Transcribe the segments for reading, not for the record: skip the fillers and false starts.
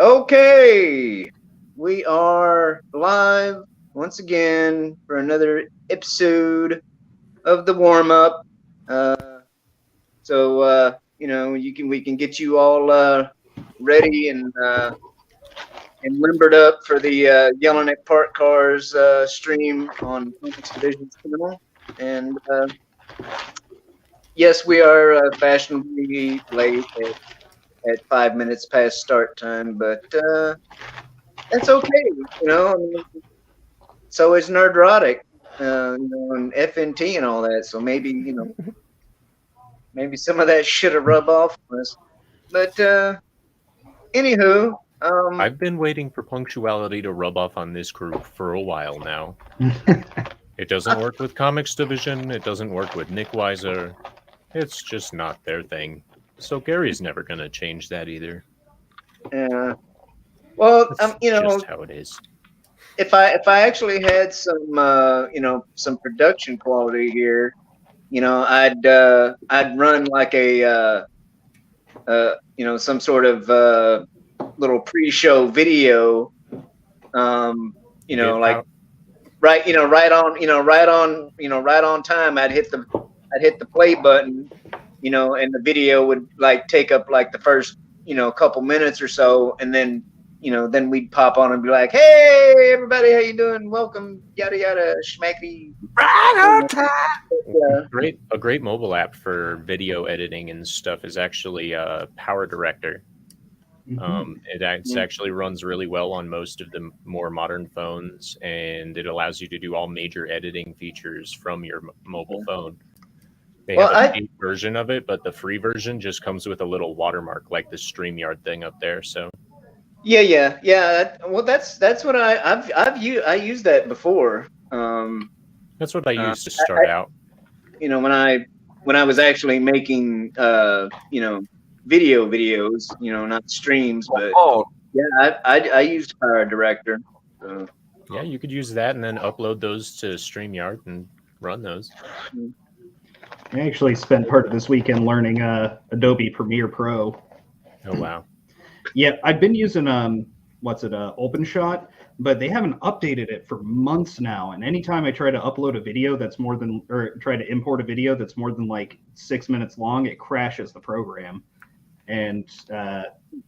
Okay, we are live once again for another episode of the warm up. So we can get you all ready and limbered up for the yelling at park cars stream on Funk's Division's channel. And yes, we are fashionably late at 5 minutes past start time, but that's okay. I mean, it's always nerdrotic, and FNT and all that. So maybe some of that should have rubbed off on us. But anywho, I've been waiting for punctuality to rub off on this group for a while now. It doesn't work with Comics Division. It doesn't work with Nick Weiser. It's just not their thing. So Gary's never going to change that either. uh, well, That's just how it is. if I actually had some production quality here, I'd run like some sort of little pre-show video, like right on time. I'd hit the play button, and the video would like take up like the first couple minutes or so, and then we'd pop on and be like, "Hey, everybody, how you doing? Welcome, yada yada, schmackety." A great mobile app for video editing and stuff is actually Power Director. It actually runs really well on most of the more modern phones, and it allows you to do all major editing features from your mobile phone. They have a paid version of it, but the free version just comes with a little watermark like the StreamYard thing up there. So yeah. Well, that's what I used that before. That's what I used to start out. When I was actually making video videos, not streams, but yeah, I used Power Director. So. Yeah, you could use that and then upload those to StreamYard and run those. I actually spent part of this weekend learning Adobe Premiere Pro. Oh wow! Yeah, I've been using OpenShot, but they haven't updated it for months now. And anytime I try to upload a video try to import a video that's more than like 6 minutes long, it crashes the program. And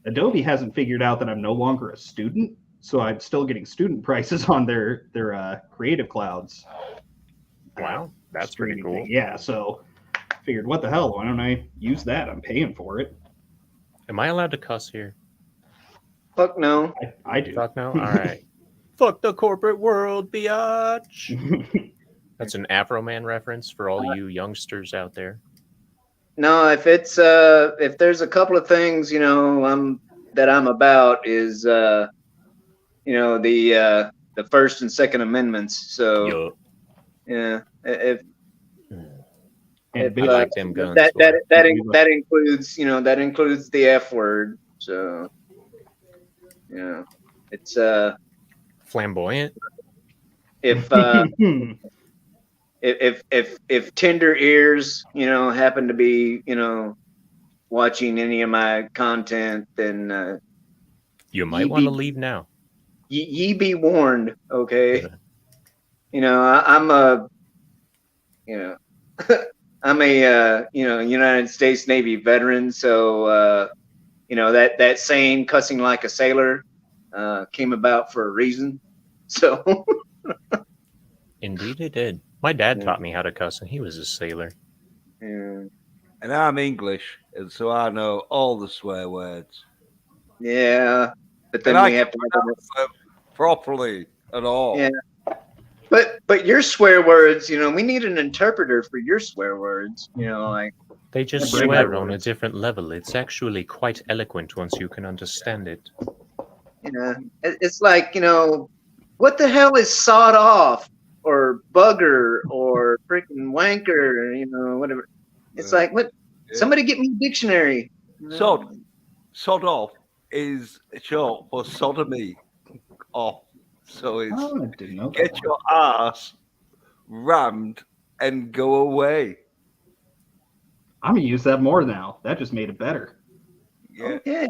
Adobe hasn't figured out that I'm no longer a student, so I'm still getting student prices on their Creative Clouds. Wow, that's pretty cool. Thing. Yeah, so I figured, what the hell? Why don't I use that? I'm paying for it. Am I allowed to cuss here? Fuck no. I do. Fuck no? All right. Fuck the corporate world, biatch. That's an Afro Man reference for all you youngsters out there. No, if there's a couple of things that I'm about is the First and Second Amendments. So yeah, if like them guns. That includes the F word. So it's flamboyant. If tender ears, happen to be, watching any of my content, then you might want to leave now. Ye be warned, okay? I'm a I'm a United States Navy veteran, so that saying "cussing like a sailor" came about for a reason. So indeed it did. My dad taught me how to cuss, and he was a sailor. Yeah. And I'm English, and so I know all the swear words. Yeah, but then we have to pronounce properly at all. Yeah, but your swear words, we need an interpreter for your swear words. Like they just swear on a different level. It's actually quite eloquent once you can understand it. It's like what the hell is sawed off? Or bugger, or freaking wanker, whatever. It's like, what? Yeah. Somebody get me a dictionary. Sod off is short for sodomy off. So it's get your ass rammed and go away. I'm gonna use that more now. That just made it better. Yeah. Okay.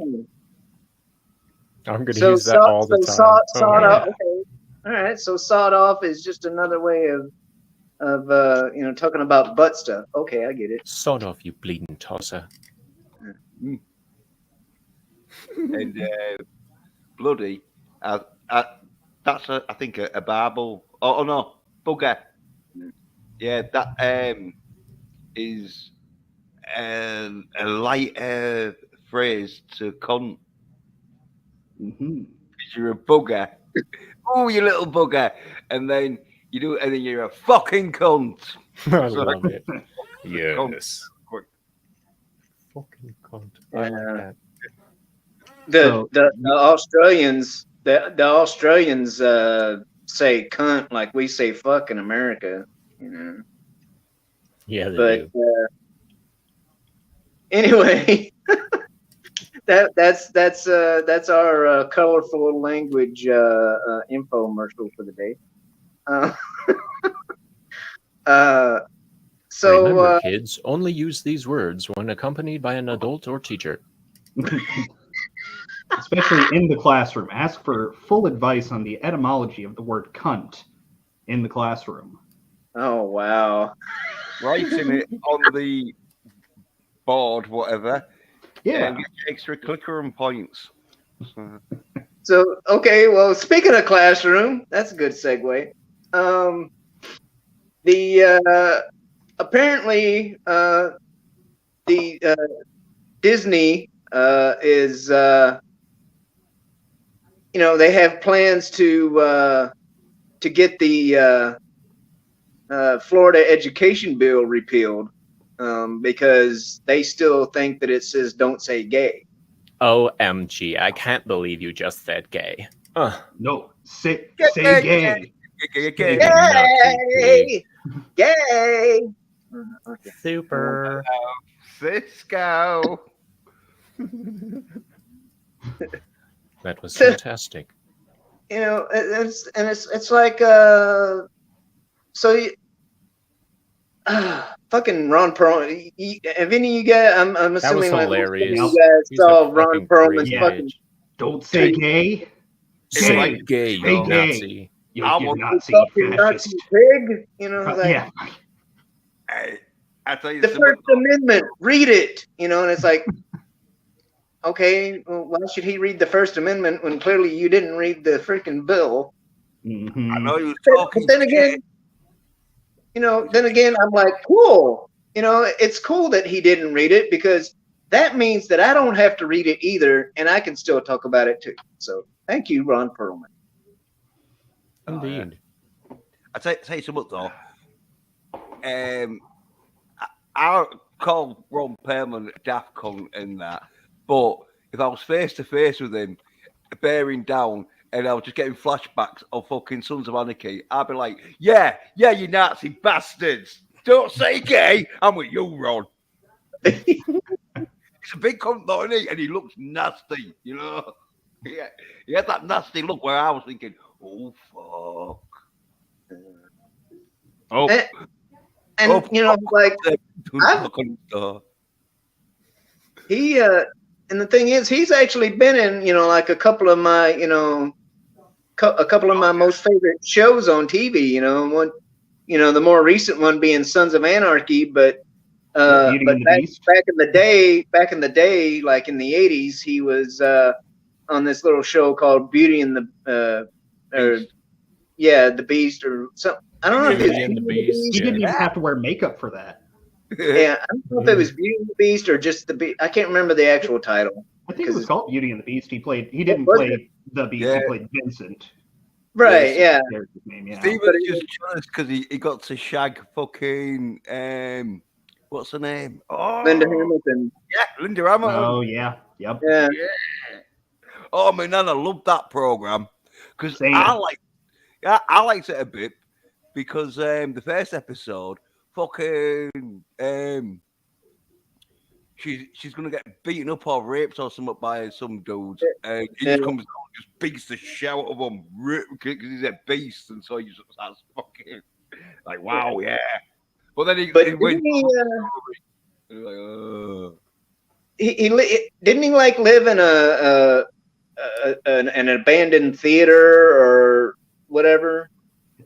I'm going to use that all the time. Sawed yeah. off. Okay. All right. So sawed off is just another way of talking about butt stuff. Okay, I get it. Sod off, you bleeding tosser. And bloody, that's I think a Bible. Oh no, bugger. Yeah, that is a light phrase to cunt. Mm-hmm. Because you're a bugger. Oh, you little bugger, and then you do it, and then you're a fucking cunt. I So- love it. Yes. Quick. Fucking cunt. I like that. The Australians say cunt like we say fuck in America, you know. Yeah, they But do. anyway, that's our colorful language infomercial for the day. So Remember, kids, only use these words when accompanied by an adult or teacher. Especially in the classroom. Ask for full advice on the etymology of the word cunt in the classroom. oh wow. Writing it on the board, whatever. Yeah. And get extra clicker and points. So okay, well, speaking of classroom, that's a good segue. Apparently the Disney is they have plans to get the Florida education bill repealed because they still think that it says don't say gay. OMG, I can't believe you just said gay. No, say Gay. gay. Okay. Gay, gay. Okay. Super. Cisco. That was fantastic. It's like fucking Ron Perlman. Have any of you guys? I'm That was assuming like hilarious. you guys He's a saw Ron fucking Perlman's crazy fucking. bitch. Don't say gay. Say Gay. gay, Say you gay. Nazi. You I'm a Nazi Fucking Nazi fascist. pig, like Yeah. Hey, I tell you the something. First Amendment. Read it, and it's like, okay, well, why should he read the First Amendment when clearly you didn't read the freaking bill? Mm-hmm. I know you But talking. then again, I'm like, cool. It's cool that he didn't read it because that means that I don't have to read it either, and I can still talk about it too. So thank you, Ron Perlman. Indeed. I tell you something though. I call Ron Perlman a daft cunt in that, but if I was face to face with him, bearing down, and I was just getting flashbacks of fucking Sons of Anarchy, I'd be like, yeah, you Nazi bastards. Don't say gay. I'm with you, Ron. He's a big cunt though, isn't he? And he looks nasty, Yeah, he had that nasty look where I was thinking, oh fuck. Oh, And like he and the thing is, he's actually been in like a couple of my a couple of my most favorite shows on TV. One, the more recent one being Sons of Anarchy, but Beauty and the Beast. back in the day, like in the 80s, he was on this little show called Beauty and the Beast or something. I don't know if Beauty it's and the Beauty Beast. He didn't Yeah. even have to wear makeup for that. Yeah, I don't know if it was Beauty and the Beast or just the Beast. I can't remember the actual title. I think it was called Beauty and the Beast. He didn't Was play the Beast. Yeah. He played Vincent. Right? Yes. Yeah. There's his name, yeah. Steve But was just jealous because he got to shag fucking what's her name? Oh, Linda Hamilton. Yeah, Linda Hamilton. Oh yeah. Yep. Yeah. Oh man, I loved that program because Same. I liked it a bit because the first episode, fucking she's gonna get beaten up or raped or something by some dudes, and he just comes down and just beats the shit out of him because he's a beast, and so he just starts fucking like, wow, yeah. But then he went. He didn't he like live in an abandoned theater or whatever.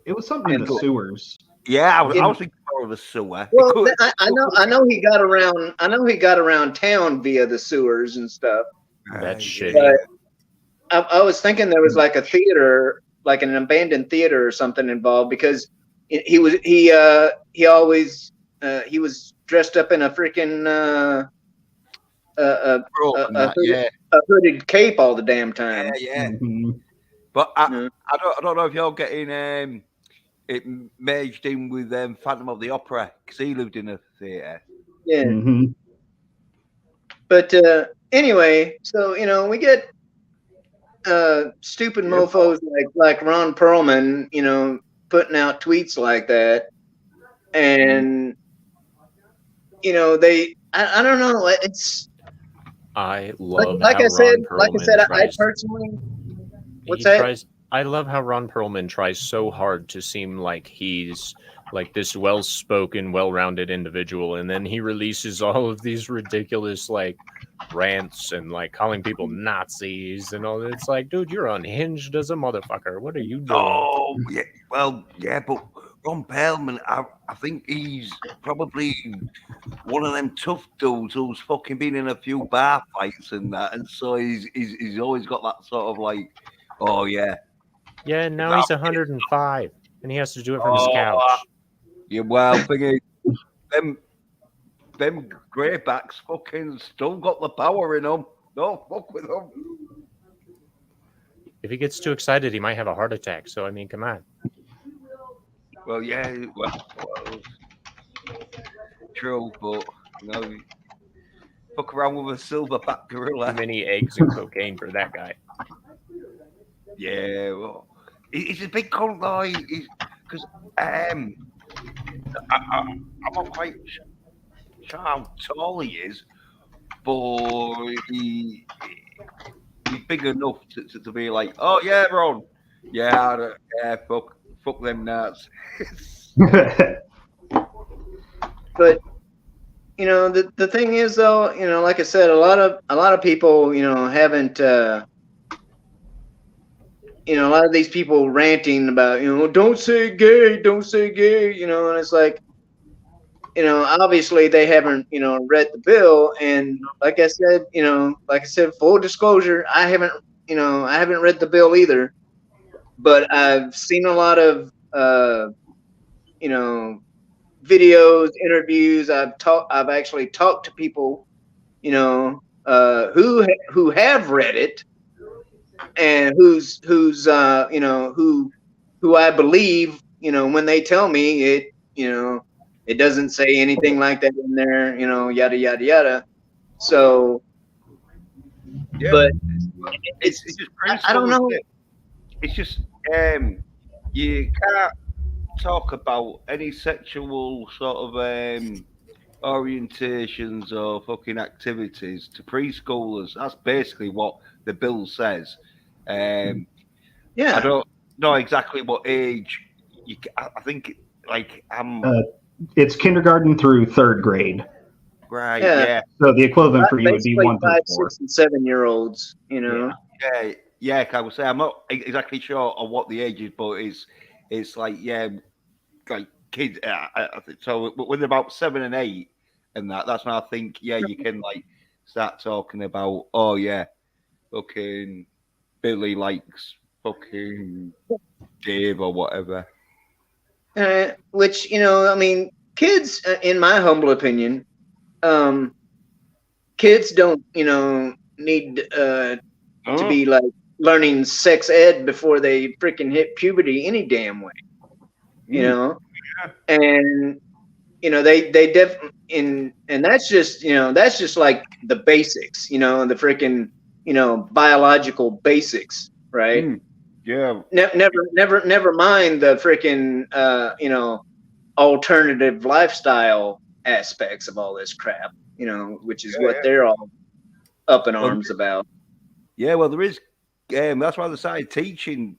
It was something in the sewers. Yeah, I was thinking more of a sewer. Well, I know he got around. I know he got around town via the sewers and stuff. That's shitty. But I was thinking there was like a theater, like an abandoned theater or something involved, because he was dressed up in a freaking a hooded cape all the damn time. Yeah. Mm-hmm. But I don't know if you're getting it merged in with Phantom of the Opera, because he lived in a theatre. Yeah. Mm-hmm. But anyway, so we get stupid mofos like Ron Perlman, putting out tweets like that, and I don't know, it's I love like how I said, Ron Perlman I personally I love how Ron Perlman tries so hard to seem like he's like this well-spoken, well-rounded individual, and then he releases all of these ridiculous like rants and like calling people Nazis and all that. It's like, dude, you're unhinged as a motherfucker. What are you doing? Oh, yeah. Well, yeah, but Ron Perlman, I think he's probably one of them tough dudes who's fucking been in a few bar fights and that, and so he's always got that sort of like, oh yeah. Yeah, and now he's 105, and he has to do it from his couch. Yeah, well, thing is, them greybacks fucking still got the power in them. Don't fuck with them. If he gets too excited, he might have a heart attack. So, I mean, come on. Well, yeah, true, but fuck around with a silverback gorilla. Too many eggs and cocaine for that guy. Yeah, well, he's a big cunt though. Because I'm not quite sure how tall he is, but he's big enough to be like, oh yeah, Ron, yeah, fuck them nuts. But the thing is though, like I said, a lot of people, haven't. A lot of these people ranting about, don't say gay, and it's like, obviously they haven't, read the bill. And like I said, full disclosure, I haven't read the bill either, but I've seen a lot of, videos, interviews. I've actually talked to people, who have read it, and who I believe, when they tell me it, it doesn't say anything like that in there, yada yada yada. So, yeah, but it's just I don't know. It's just you can't talk about any sexual sort of orientations or fucking activities to preschoolers. That's basically what the bill says. Yeah, I don't know exactly what age. I think like it's kindergarten through third grade. Right. Yeah. So the equivalent for you would be 1 through 4. 6 and 7 year olds. Yeah. I would say I'm not exactly sure of what the age is, but it's like like kids. So when they're about 7 and 8, and that's when I think you can like start talking about fucking Billy likes fucking Dave or whatever. Which I mean, kids, in my humble opinion, kids don't need to be like learning sex ed before they freaking hit puberty any damn way. And they definitely, and that's just like the basics, the freaking biological basics, right? Yeah. Never mind the freaking alternative lifestyle aspects of all this crap, which is what they're all up in arms about. Yeah, well, there is. That's why they started teaching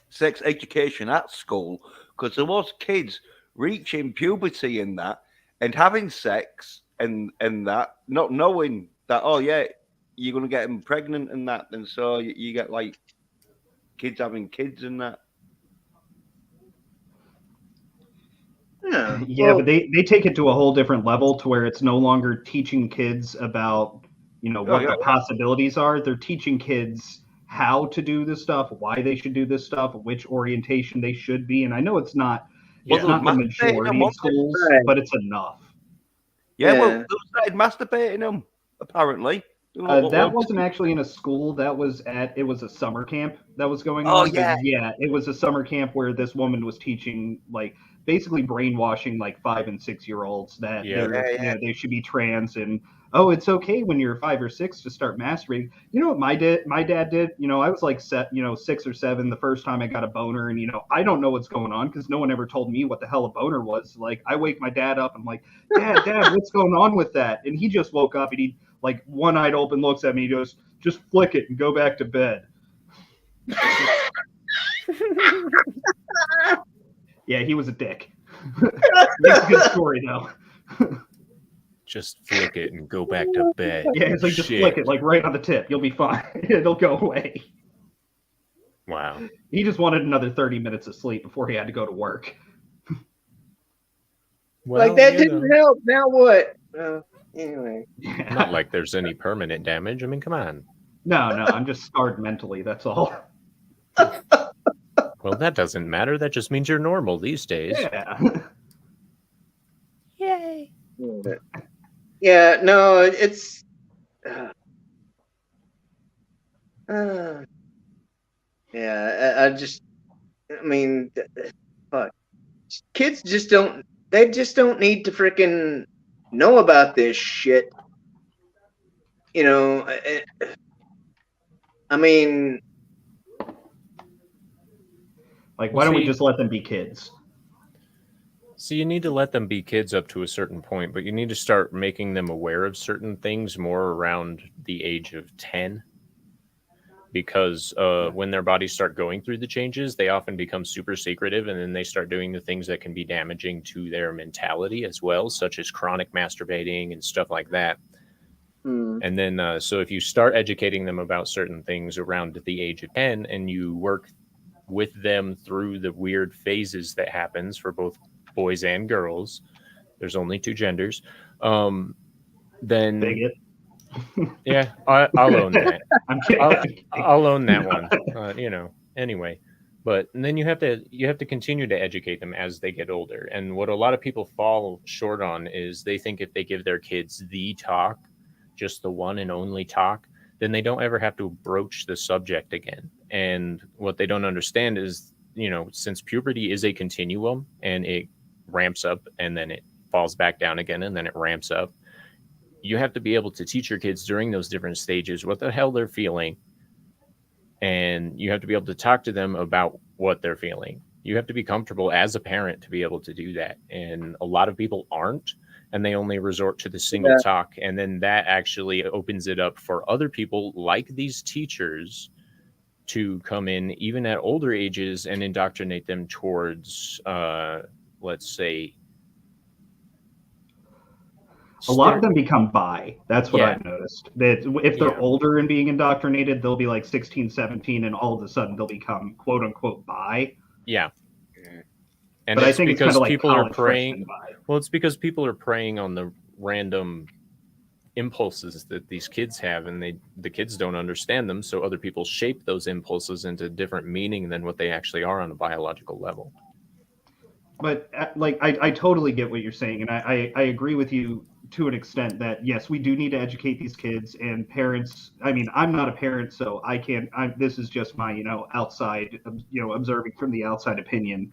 sex education at school, because there was kids reaching puberty and having sex and that, not knowing that, you're gonna get them pregnant and that, and so you get like kids having kids and that. Yeah, Yeah, but they take it to a whole different level to where it's no longer teaching kids about, what the possibilities are. They're teaching kids how to do this stuff, why they should do this stuff, which orientation they should be. And I know it's not Yeah. it's not the majority of schools, Right. but it's enough. Yeah, Yeah. well, they started masturbating them apparently. That wasn't actually in a school. That was it was a summer camp that was going on. yeah. It was a summer camp where this woman was teaching, like, basically brainwashing like 5 and 6 year olds that they should be trans, and it's okay when you're 5 or 6 to start masturbating. You know what my dad did? I was like 6 or 7 the first time I got a boner, and I don't know what's going on because no one ever told me what the hell a boner was. Like, I wake my dad up, I'm like, Dad, what's going on with that? And he just woke up and he, like, one-eyed open, looks at me, he goes, just flick it and go back to bed. Yeah, he was a dick. Makes a good story, though. Just flick it and go back to bed. Yeah, it's like, just flick it, like, right on the tip. You'll be fine. It'll go away. Wow. He just wanted another 30 minutes of sleep before he had to go to work. Well, like, that didn't help. Now what? Anyway. Yeah. Not like there's any permanent damage. I mean, come on. No, I'm just scarred mentally, that's all. Well, that doesn't matter. That just means you're normal these days. Yeah. Yay. Yeah, no, it's yeah, I mean, fuck. Kids just don't need to freaking know about this shit. I mean, like, why don't we just let them be kids? So you need to let them be kids up to a certain point, but you need to start making them aware of certain things more around the age of 10. Because when their bodies start going through the changes, they often become super secretive, and then they start doing the things that can be damaging to their mentality as well, such as chronic masturbating and stuff like that. And then, so if you start educating them about certain things around the age of 10, and you work with them through the weird phases that happens for both boys and girls, there's only 2 genders, then Bigot. Yeah, I'll own that. I'm kidding. I'll own that one. Anyway, but then you have to continue to educate them as they get older. And what a lot of people fall short on is they think if they give their kids the talk, just the one and only talk, then they don't ever have to broach the subject again. And what they don't understand is, since puberty is a continuum and it ramps up and then it falls back down again and then it ramps up, you have to be able to teach your kids during those different stages what the hell they're feeling. And you have to be able to talk to them about what they're feeling. You have to be comfortable as a parent to be able to do that. And a lot of people aren't, and they only resort to the single talk. And then that actually opens it up for other people like these teachers to come in even at older ages and indoctrinate them towards, let's say, a lot of them become bi. That's what I've noticed. That if they're older and being indoctrinated, they'll be like 16, 17, and all of a sudden they'll become quote unquote bi. Yeah. And but I think because it's kind of people like are preying. Well, it's because people are preying on the random impulses that these kids have, and the kids don't understand them. So other people shape those impulses into different meaning than what they actually are on a biological level. But like, I totally get what you're saying, and I agree with you to an extent that yes, we do need to educate these kids and parents. I mean, I'm not a parent, so I can't. This is just my outside, observing from the outside opinion.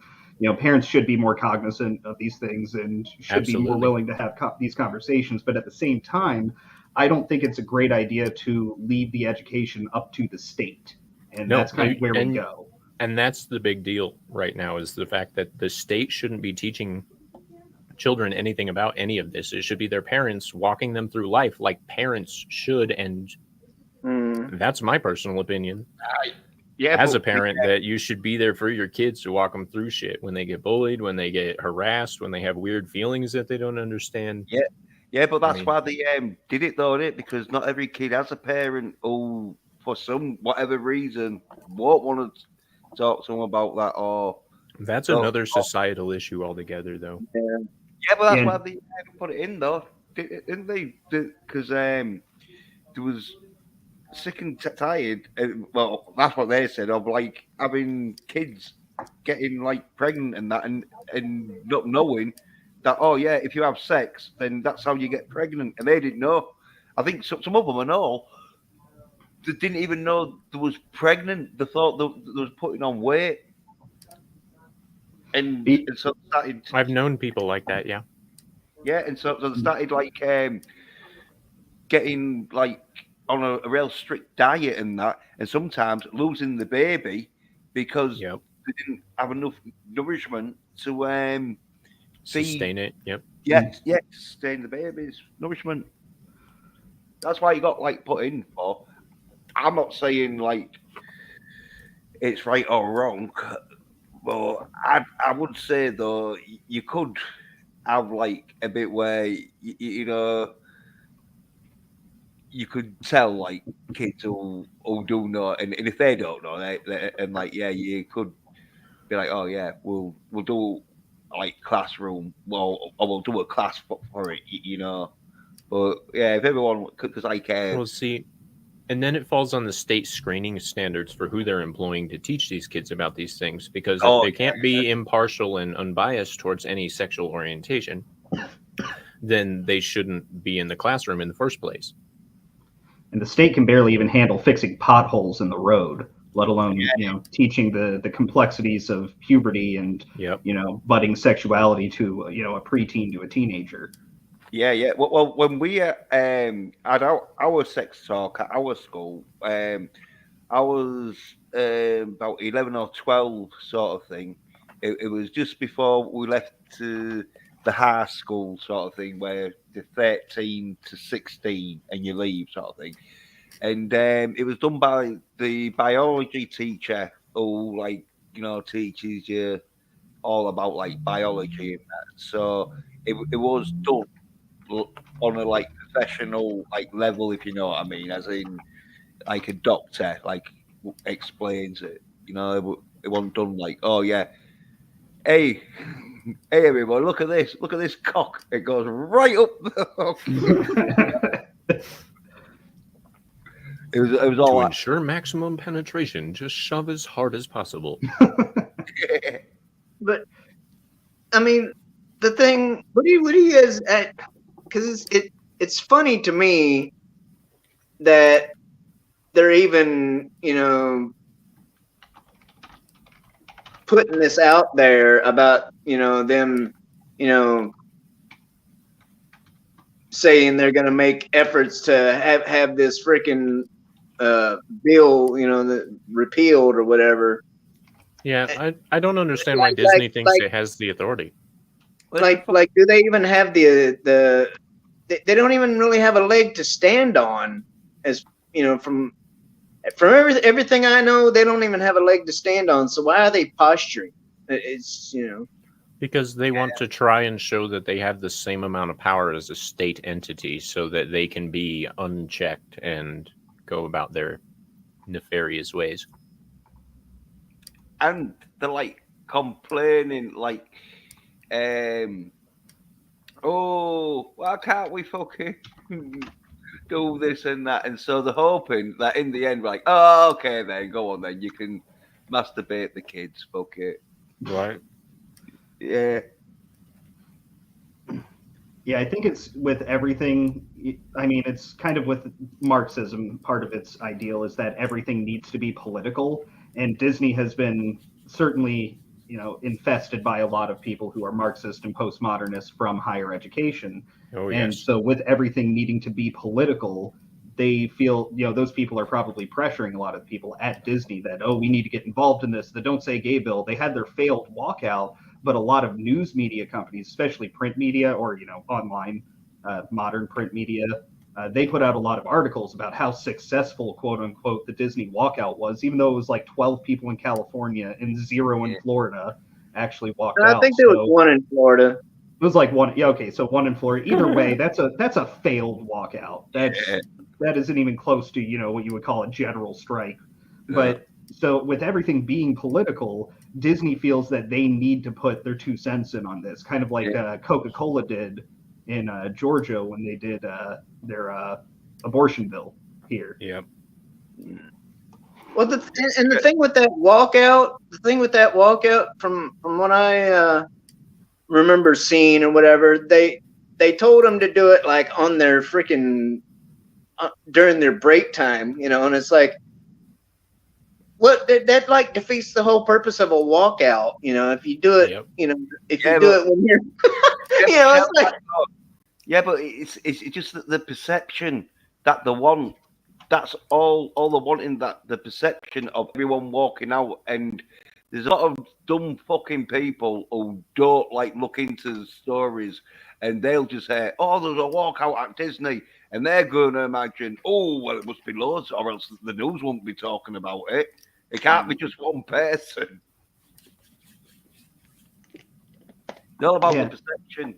Parents should be more cognizant of these things and should be more willing to have these conversations. But at the same time, I don't think it's a great idea to leave the education up to the state, and that's kind of where we go. And that's the big deal right now, is the fact that the state shouldn't be teaching children anything about any of this. It should be their parents walking them through life like parents should. And that's my personal opinion. As a parent, that you should be there for your kids to walk them through shit when they get bullied, when they get harassed, when they have weird feelings that they don't understand. Yeah, but that's mean- why they did it though, innit? Because not every kid has a parent who, for some whatever reason, won't want to talk to them about that or. That's So- another societal issue altogether, though. Yeah. Yeah, but that's Yeah. why they put it in though, didn't they? Because there was sick and tired. Well, that's what they said of like having kids getting like pregnant and that, and not knowing that. Oh yeah, if you have sex, then that's how you get pregnant, and they didn't know. I think some of them and all they didn't even know they was pregnant. They thought they was putting on weight, and so they started. I've known people like that, yeah. Yeah, and so they started like getting like on a real strict diet and that, and sometimes losing the baby because Yep. they didn't have enough nourishment to Sustain it. Yep. yes, sustain the baby's nourishment. That's why you got like put in for. I'm not saying like it's right or wrong, but I would say though you could have like a bit where you know you could tell like kids who do know, and if they don't know, and like yeah, you could be like, oh yeah, we'll do like classroom, well, or we'll do a class for it, you know. But yeah, if everyone, because like Well, see, and then it falls on the state screening standards for who they're employing to teach these kids about these things, because if they can't be impartial and unbiased towards any sexual orientation, then they shouldn't be in the classroom in the first place. And the state can barely even handle fixing potholes in the road, let alone teaching the complexities of puberty and Yep. budding sexuality to a preteen to a teenager. Yeah. Well, when we had our sex talk at our school, I was about 11 or 12, sort of thing. It was just before we left to the high school, sort of thing, where the 13 to 16 and you leave, sort of thing. And it was done by the biology teacher who, like, teaches you all about like biology and that. So it was done on a like professional like level, if you know what I mean, as in like a doctor like explains it. It wasn't done like, oh yeah, hey everyone, look at this cock. It goes right up the It was all To like, ensure maximum penetration, just shove as hard as possible. But I mean, the thing. What do you guys at? Because it's funny to me that they're even putting this out there about them saying they're going to make efforts to have this freaking bill repealed or whatever. Yeah, I don't understand why Disney thinks it has the authority. Like do they even have the they don't even really have a leg to stand on, as from everything I know, they don't even have a leg to stand on. So why are they posturing? It's Because they want to try and show that they have the same amount of power as a state entity, so that they can be unchecked and go about their nefarious ways. and they're like complaining like, oh, why can't we fucking do this and that? And so they're hoping that in the end, like, oh, okay, then go on, then you can masturbate the kids. Fuck it. Right. Yeah. Yeah, I think it's with everything. I mean, it's kind of with Marxism. Part of its ideal is that everything needs to be political, and Disney has been certainly, infested by a lot of people who are Marxist and postmodernists from higher education. Oh, And yes. so with everything needing to be political, they feel, those people are probably pressuring a lot of people at Disney that, oh, we need to get involved in this. The Don't Say Gay bill, they had their failed walkout, but a lot of news media companies, especially print media or, online, modern print media, they put out a lot of articles about how successful, quote unquote, the Disney walkout was, even though it was like 12 people in California and 0 in Florida actually walked out. I think there was one in Florida. It was like one. Yeah, okay, so one in Florida. Either way, that's a failed walkout. That isn't even close to what you would call a general strike. But so with everything being political, Disney feels that they need to put their 2 cents in on this, kind of like Coca-Cola did in Georgia when they did their abortion bill here. Yep. Well, the thing with that walkout, from what I remember seeing or whatever, they told them to do it like on their freaking during their break time, and it's like, what that like defeats the whole purpose of a walkout, if you do it, if you do it when you're, it's like, but it's just the perception that they want. That's all they're wanting, that the perception of everyone walking out. And there's a lot of dumb fucking people who don't like look into the stories, and they'll just say, "Oh, there's a walkout at Disney," and they're going to imagine, "Oh, well, it must be loads, or else the news won't be talking about it. It can't be just one person." It's all about the perception.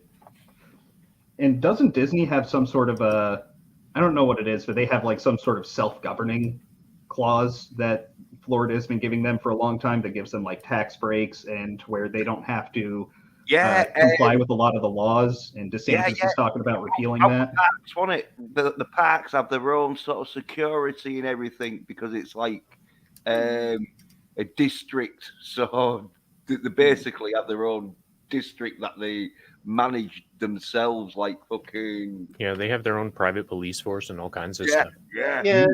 And doesn't Disney have some sort of I don't know what it is, but they have like some sort of self-governing clause that Florida has been giving them for a long time that gives them like tax breaks and where they don't have to comply with a lot of the laws. And DeSantis is talking about repealing that. Parks, want it? The parks have their own sort of security and everything because it's like a district. So they basically have their own district that they manage themselves, like fucking. Yeah, they have their own private police force and all kinds of stuff. Yeah.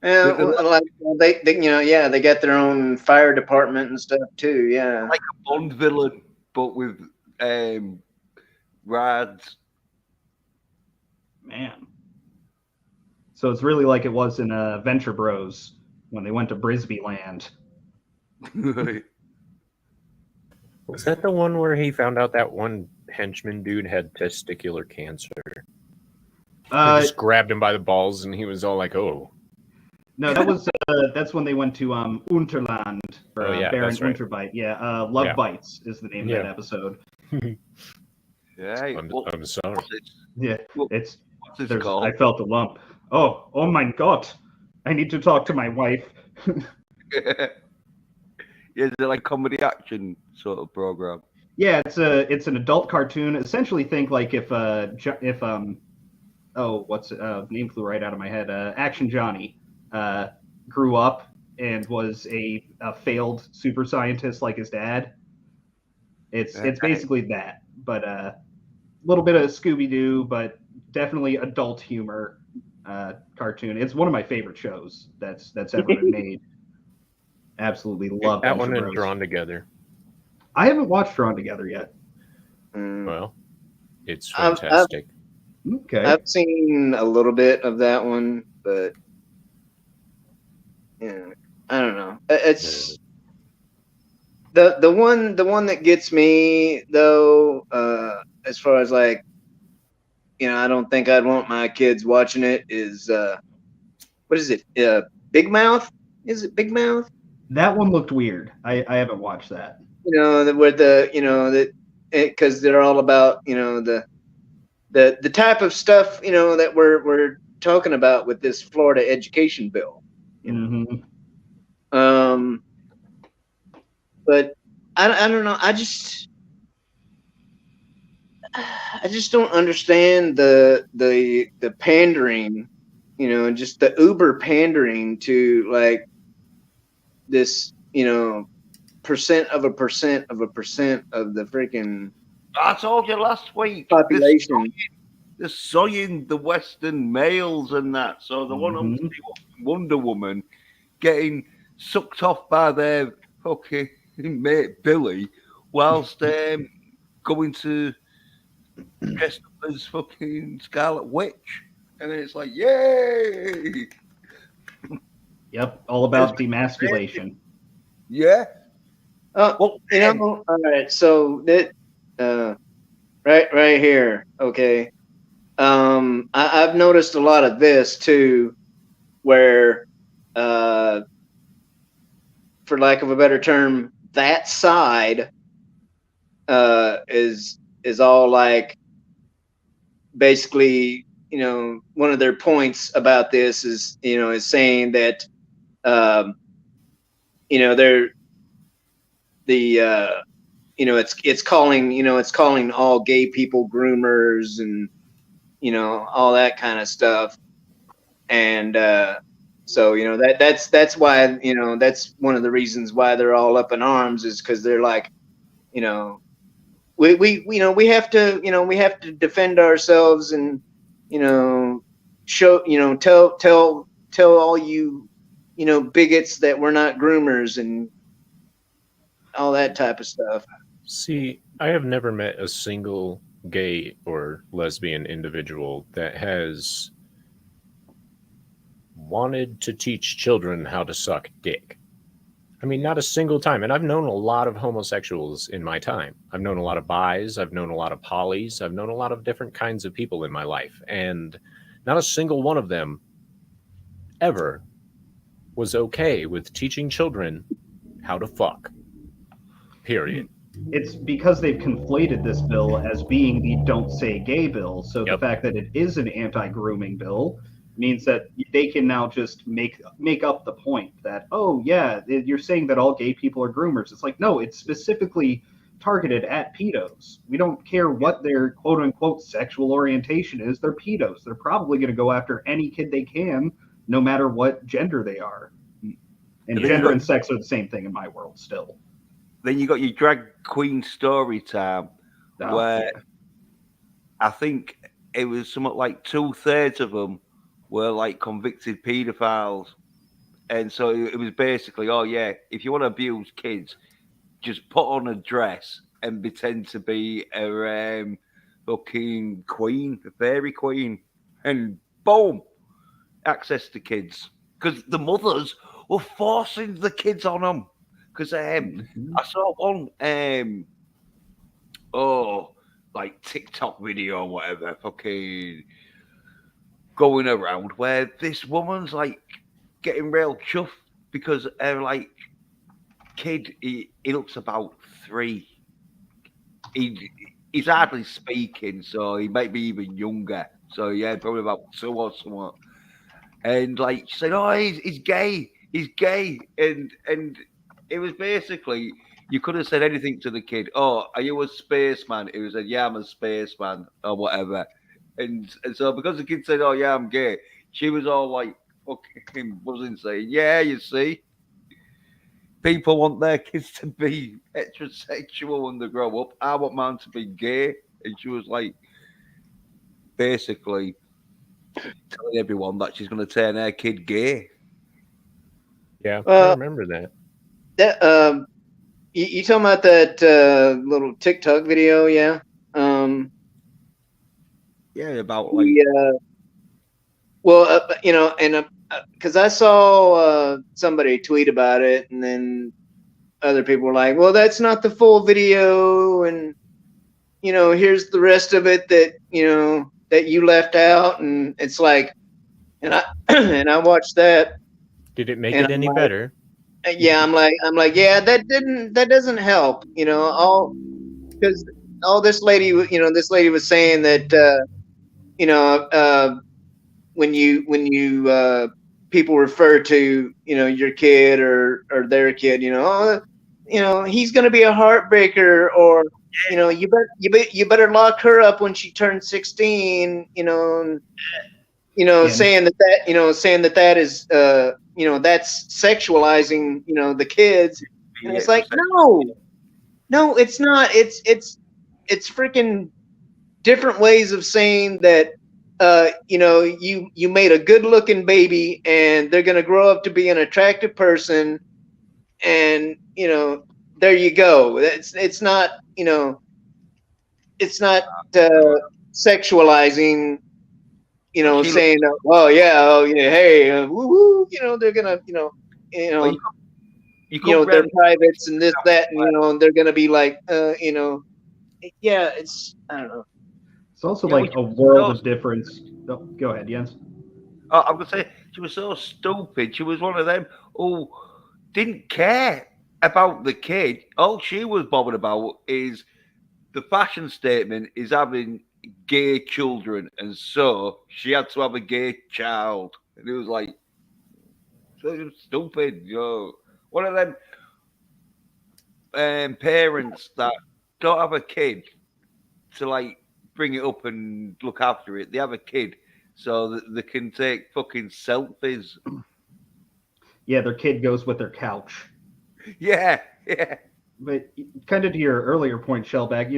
Like they they got their own fire department and stuff too. Yeah, like a Bond villain, but with rads. Man, so it's really like it was in Venture Bros when they went to Brisbee Land. Was that the one where he found out that one henchman dude had testicular cancer? They just grabbed him by the balls, and he was all like, "Oh." No, that was that's when they went to Unterland or Baron Unterbite. Yeah, Love Bites is the name of that episode. I'm sorry. Yeah, it's called? I felt a lump. Oh my God! I need to talk to my wife. Is it like comedy action sort of program? Yeah, it's an adult cartoon. Essentially, think like if name flew right out of my head. Action Johnny grew up and was a failed super scientist like his dad. It's basically that, but a little bit of Scooby Doo, but definitely adult humor cartoon. It's one of my favorite shows that's ever been made. Absolutely love that one and Drawn Together. I haven't watched Drawn Together yet. Well, it's fantastic. I've seen a little bit of that one, but I don't know. It's the one that gets me though, as far as like, I don't think I'd want my kids watching it is what is it? Big Mouth? Is it Big Mouth? That one looked weird. I haven't watched that. Because they're all about the type of stuff that we're talking about with this Florida education bill. But I don't know. I just don't understand the pandering. Just the uber pandering to like this, percent of a percent of a percent of the freaking. I told you last week. Population. They're soying the Western males and that. So the one Wonder Woman getting sucked off by their fucking mate Billy whilst going to dress up as fucking Scarlet Witch. And then it's like, yay! Yep, all about demasculation. Yeah. All right. So that right here. Okay. I've noticed a lot of this too, where, for lack of a better term, that side is is all like basically, one of their points about this is, is saying that, they're the, it's calling, it's calling all gay people groomers and, all that kind of stuff. And, so, that's why, that's one of the reasons why they're all up in arms, is because they're like, we have to defend ourselves and, show, tell all you, bigots that we're not groomers and all that type of stuff. See, I have never met a single gay or lesbian individual that has wanted to teach children how to suck dick. I mean, not a single time. And I've known a lot of homosexuals in my time. I've known a lot of bis. I've known a lot of polys. I've known a lot of different kinds of people in my life. And not a single one of them ever was okay with teaching children how to fuck. Period. It's because they've conflated this bill as being the Don't Say Gay bill. So the fact that it is an anti-grooming bill means that they can now just make up the point that, oh yeah, you're saying that all gay people are groomers. It's like, no, it's specifically targeted at pedos. We don't care what their quote unquote sexual orientation is. They're pedos. They're probably going to go after any kid they can, no matter what gender they are. And gender and sex are the same thing in my world still. Then you got your drag queen story time, where I think it was something like 2/3 of them were like convicted paedophiles. And so it was basically, oh yeah, if you want to abuse kids, just put on a dress and pretend to be a fucking queen, a fairy queen, and boom, access to kids. Because the mothers were forcing the kids on them. Because I saw one, like TikTok video or whatever, fucking going around where this woman's like getting real chuffed because her like kid, he looks about 3. He's hardly speaking, so he might be even younger. So yeah, probably about 2 or something. And like she said, oh, he's gay, and it was basically, you could have said anything to the kid. Oh, are you a spaceman? He said, yeah, I'm a spaceman, or whatever. And so because the kid said, oh, yeah, I'm gay, she was all like fucking buzzing, saying, yeah, you see, people want their kids to be heterosexual when they grow up. I want mine to be gay. And she was like, basically telling everyone that she's going to turn her kid gay. Yeah, I remember that. That you talking about that little TikTok video? Yeah. Yeah, about like and because I saw somebody tweet about it, and then other people were like, "Well, that's not the full video," and here's the rest of it that that you left out, and it's like, and I and I watched that. Did it make it any better? Yeah, I'm like, yeah, that doesn't help, all because all this lady was saying that, when you people refer to, your kid or their kid, he's going to be a heartbreaker, or, you better lock her up when she turns 16, and, saying that is, that's sexualizing, the kids. And it's like, no, it's not. It's freaking different ways of saying that, you made a good looking baby and they're going to grow up to be an attractive person. And, there you go. It's not, sexualizing, saying, well, yeah, hey, woo, they're gonna, their privates and this, that, and and they're gonna be like, yeah, it's, I don't know. It's also like a world of difference. Oh, go ahead, Jens. I'm gonna say she was so stupid. She was one of them who didn't care about the kid. All she was bothered about is the fashion statement is having gay children, and so she had to have a gay child. And it was like, so stupid, one of them parents that don't have a kid to like bring it up and look after it. They have a kid so that they can take fucking selfies. Yeah, their kid goes with their couch. Yeah. But kind of to your earlier point, Shellback,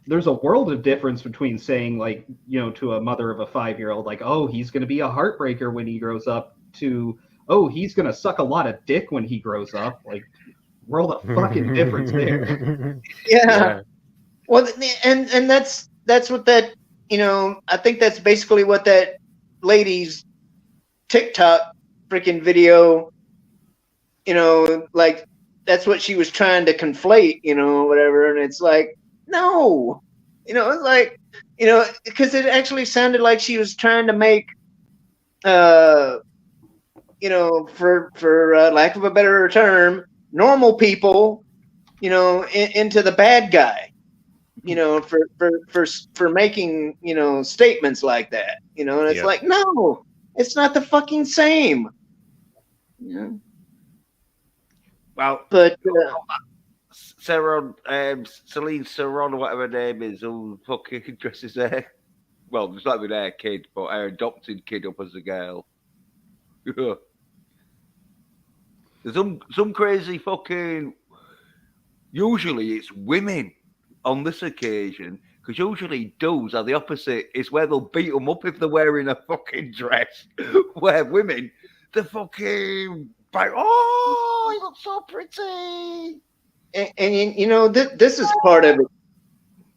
there's a world of difference between saying, like, to a mother of a 5-year-old, like, oh, he's going to be a heartbreaker when he grows up, to, oh, he's going to suck a lot of dick when he grows up. Like, world of fucking difference there. Yeah. Well, and that's what that, I think that's basically what that lady's TikTok freaking video, like, that's what she was trying to conflate, whatever. And it's like, no, it's like, because it actually sounded like she was trying to make, for lack of a better term, normal people, into the bad guy, for making, statements like that, and it's like, no, it's not the fucking same. Yeah. Well, but Celine Ceron, or whatever her name is, who fucking dresses her, well, it's not with her kid, but her adopted kid up as a girl. There's some crazy fucking. Usually it's women on this occasion, because usually dudes are the opposite. It's where they'll beat them up if they're wearing a fucking dress. Where women, they're fucking like, oh, you look so pretty. And this is part of it.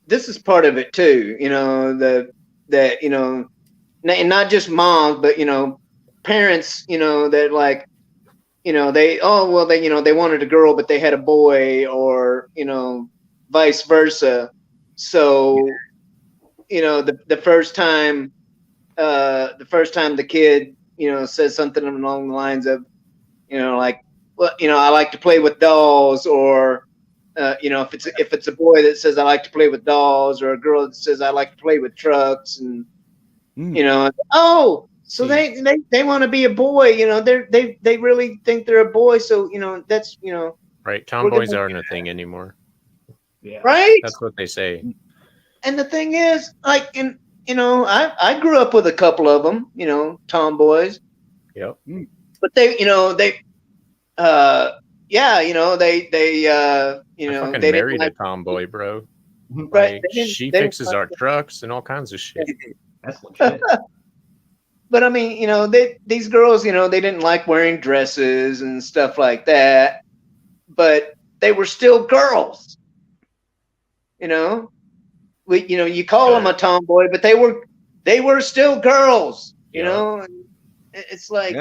This is part of it too. And not just moms, but parents. That like, they they wanted a girl, but they had a boy, or vice versa. So the first time the kid says something along the lines of like, well, I like to play with dolls, or if it's a boy that says I like to play with dolls, or a girl that says I like to play with trucks, and so they want to be a boy, they really think they're a boy, so that's right. Tomboys aren't a thing anymore. Yeah. Right. That's what they say. And the thing is, like, I grew up with a couple of them, tomboys. Yep. But they they married a tomboy, bro. Right. Like, she fixes our trucks and all kinds of shit. That's legit. But I mean, these girls, they didn't like wearing dresses and stuff like that, but they were still girls. You call them a tomboy, but they were still girls. It's like,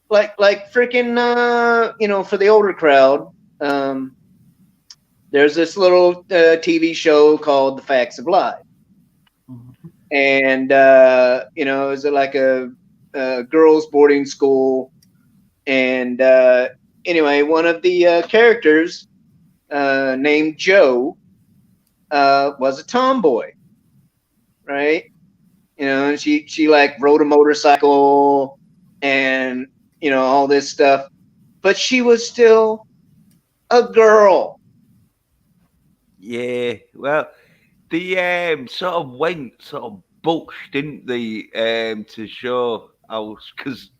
like freaking, for the older crowd, there's this little TV show called The Facts of Life. And, it was like a girls' boarding school. And anyway, one of the characters named Joe was a tomboy, right? And she like rode a motorcycle and, all this stuff. But she was still a girl. Yeah, well, the sort of went sort of butch, didn't they, to show how, because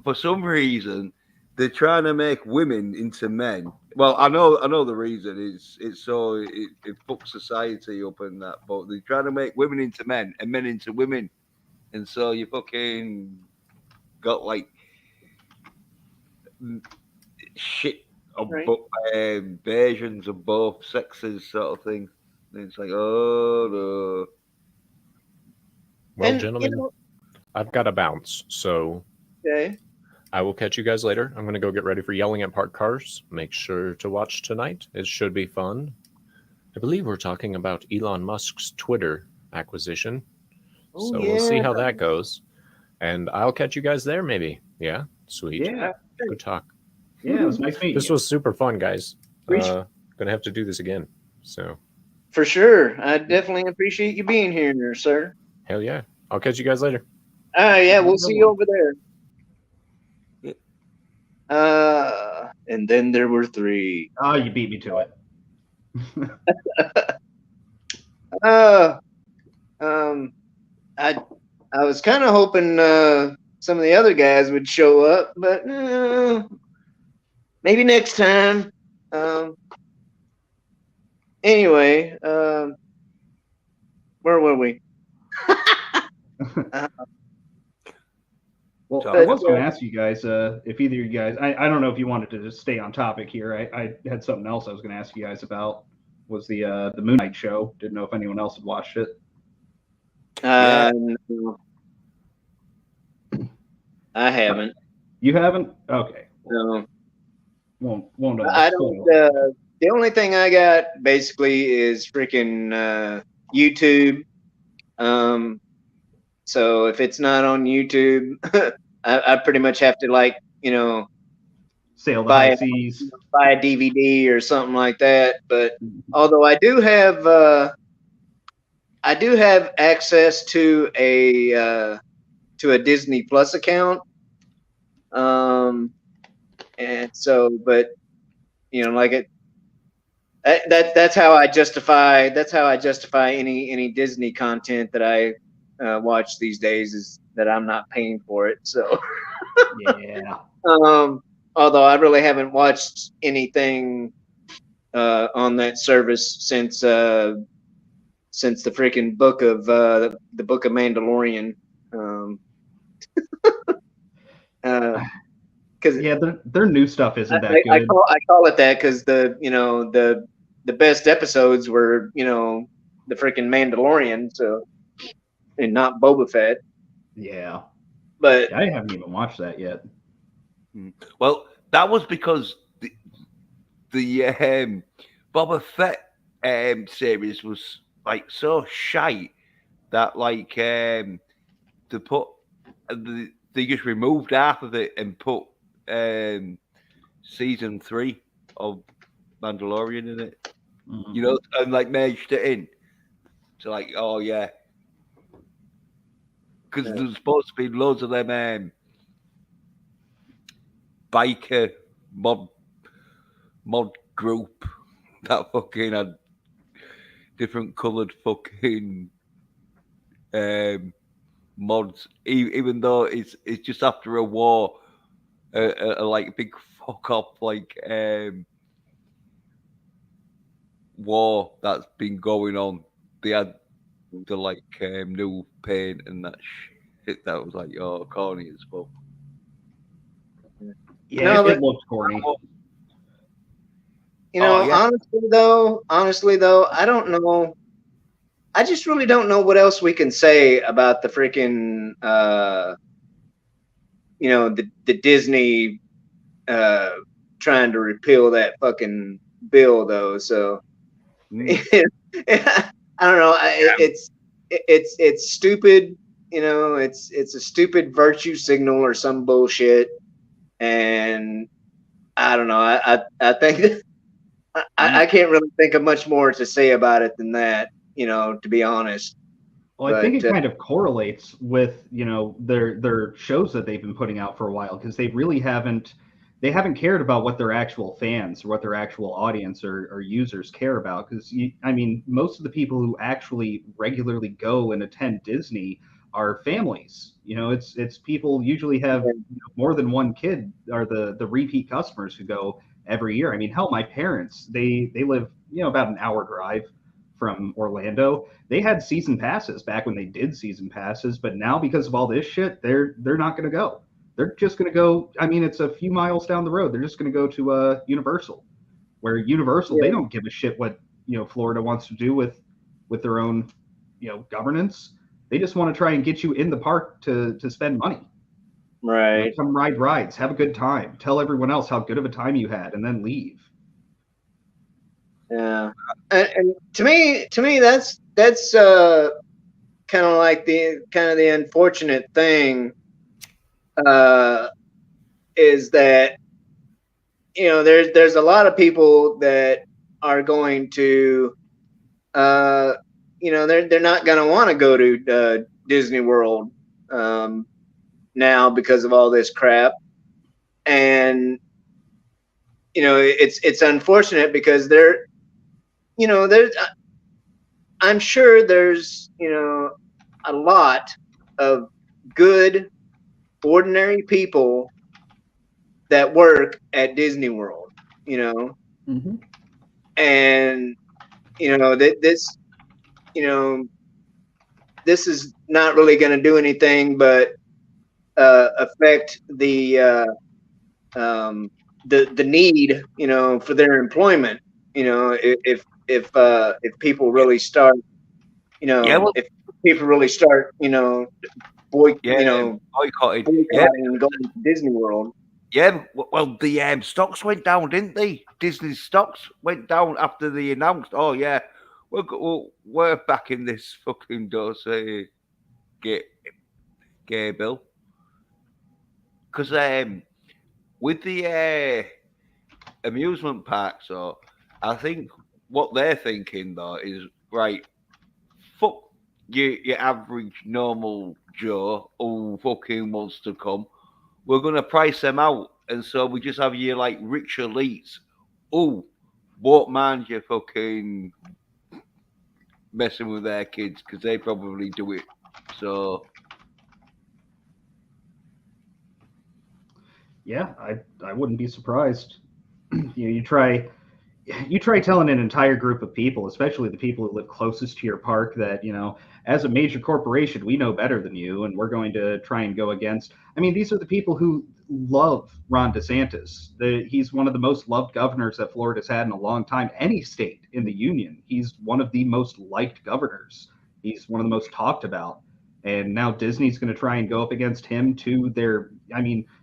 for some reason they're trying to make women into men. Well, I know the reason is it's so it fucks society up and that, but they're trying to make women into men and men into women, and so you fucking got like shit of versions of both sexes, sort of thing. And it's like, oh no. Well, gentlemen, I've got to bounce, so okay. I will catch you guys later. I'm going to go get ready for Yelling at Parked Cars. Make sure to watch tonight. It should be fun. I believe we're talking about Elon Musk's Twitter acquisition. So we'll see how that goes. And I'll catch you guys there, maybe. Yeah? Sweet. Yeah. Good talk. Yeah, it was nice meeting you. This was super fun, guys. gonna have to do this again. So For sure. I definitely appreciate you being here, sir. hell yeah. I'll catch you guys later. Yeah, we'll see you over there. And then there were three. Oh, you beat me to it. I was kind of hoping some of the other guys would show up, but maybe next time. Anyway, where were we? Well, I was going to ask you guys if either of you guys, I don't know if you wanted to just stay on topic here. I had something else I was going to ask you guys about. Was the Moon Knight show? Didn't know if anyone else had watched it. No. I haven't. You haven't? Okay. No. Won't I don't. The only thing I got basically is freaking YouTube. So if it's not on YouTube, I pretty much have to sail the high seas, buy a DVD or something like that. But although I do have access to a Disney Plus account, and so, but that's how I justify any Disney content that I watch these days, is that I'm not paying for it. So yeah. Although I really haven't watched anything on that service since the freaking book of the book of Mandalorian. Because their new stuff isn't that good. I call it that because the best episodes were the freaking Mandalorian, so, and not Boba Fett. Yeah, but I haven't even watched that yet. Well, that was because the Boba Fett series was like so shite that to put they just removed half of it and put season 3 of Mandalorian in it. Mm-hmm. And merged it in. So oh yeah, because there's supposed to be loads of them biker mod group that fucking had different coloured fucking mods, even though it's just after a war, a big fuck up war that's been going on. They had the new paint and that shit that was corny as fuck. Yeah, it looks corny. Honestly though, I don't know. I just really don't know what else we can say about the freaking, the Disney trying to repeal that fucking bill, though. So I don't know. It's stupid. It's a stupid virtue signal or some bullshit. And I don't know. I think that I can't really think of much more to say about it than that, to be honest. Well, I think it kind of correlates with, their shows that they've been putting out for a while, because they really haven't cared about what their actual fans or what their actual audience or users care about. Because, most of the people who actually regularly go and attend Disney are families. It's people usually have more than one kid are the repeat customers who go every year. Hell, my parents, they live, about an hour drive from Orlando. They had season passes back when they did season passes, but now because of all this shit, they're not going to go. They're just going to go. It's a few miles down the road. They're just going to go to Universal, where Universal, they don't give a shit what Florida wants to do with their own governance. They just want to try and get you in the park to spend money. Right. Come ride rides, have a good time, tell everyone else how good of a time you had, and then leave. Yeah, and to me, that's kind of like the unfortunate thing is that there's a lot of people that are going to, they're not going to want to go to Disney World now because of all this crap. And it's unfortunate because I'm sure there's a lot of good ordinary people that work at Disney World, Mm-hmm. and this is not really going to do anything but affect the need, for their employment. If people really start, Yeah, well, if people really start, boy, yeah, boycotted. Yeah, boycotting and going to Disney World. yeah. Well, the stocks went down, didn't they? Disney's stocks went down after they announced. Oh yeah, we're back in this fucking dossier, gay bill. Because with the amusement parks, so I think what they're thinking though is right. Fuck your average normal Joe who fucking wants to come. We're gonna price them out, and so we just have your like rich elites. Oh, won't mind you fucking messing with their kids because they probably do it. So Yeah, I wouldn't be surprised. You try telling an entire group of people, especially the people who live closest to your park, that as a major corporation we know better than you, and we're going to try and go against. I mean, these are the people who love Ron DeSantis. He's one of the most loved governors that Florida's had in a long time. Any state in the union, he's one of the most liked governors. He's one of the most talked about. And now Disney's going to try and go up against him to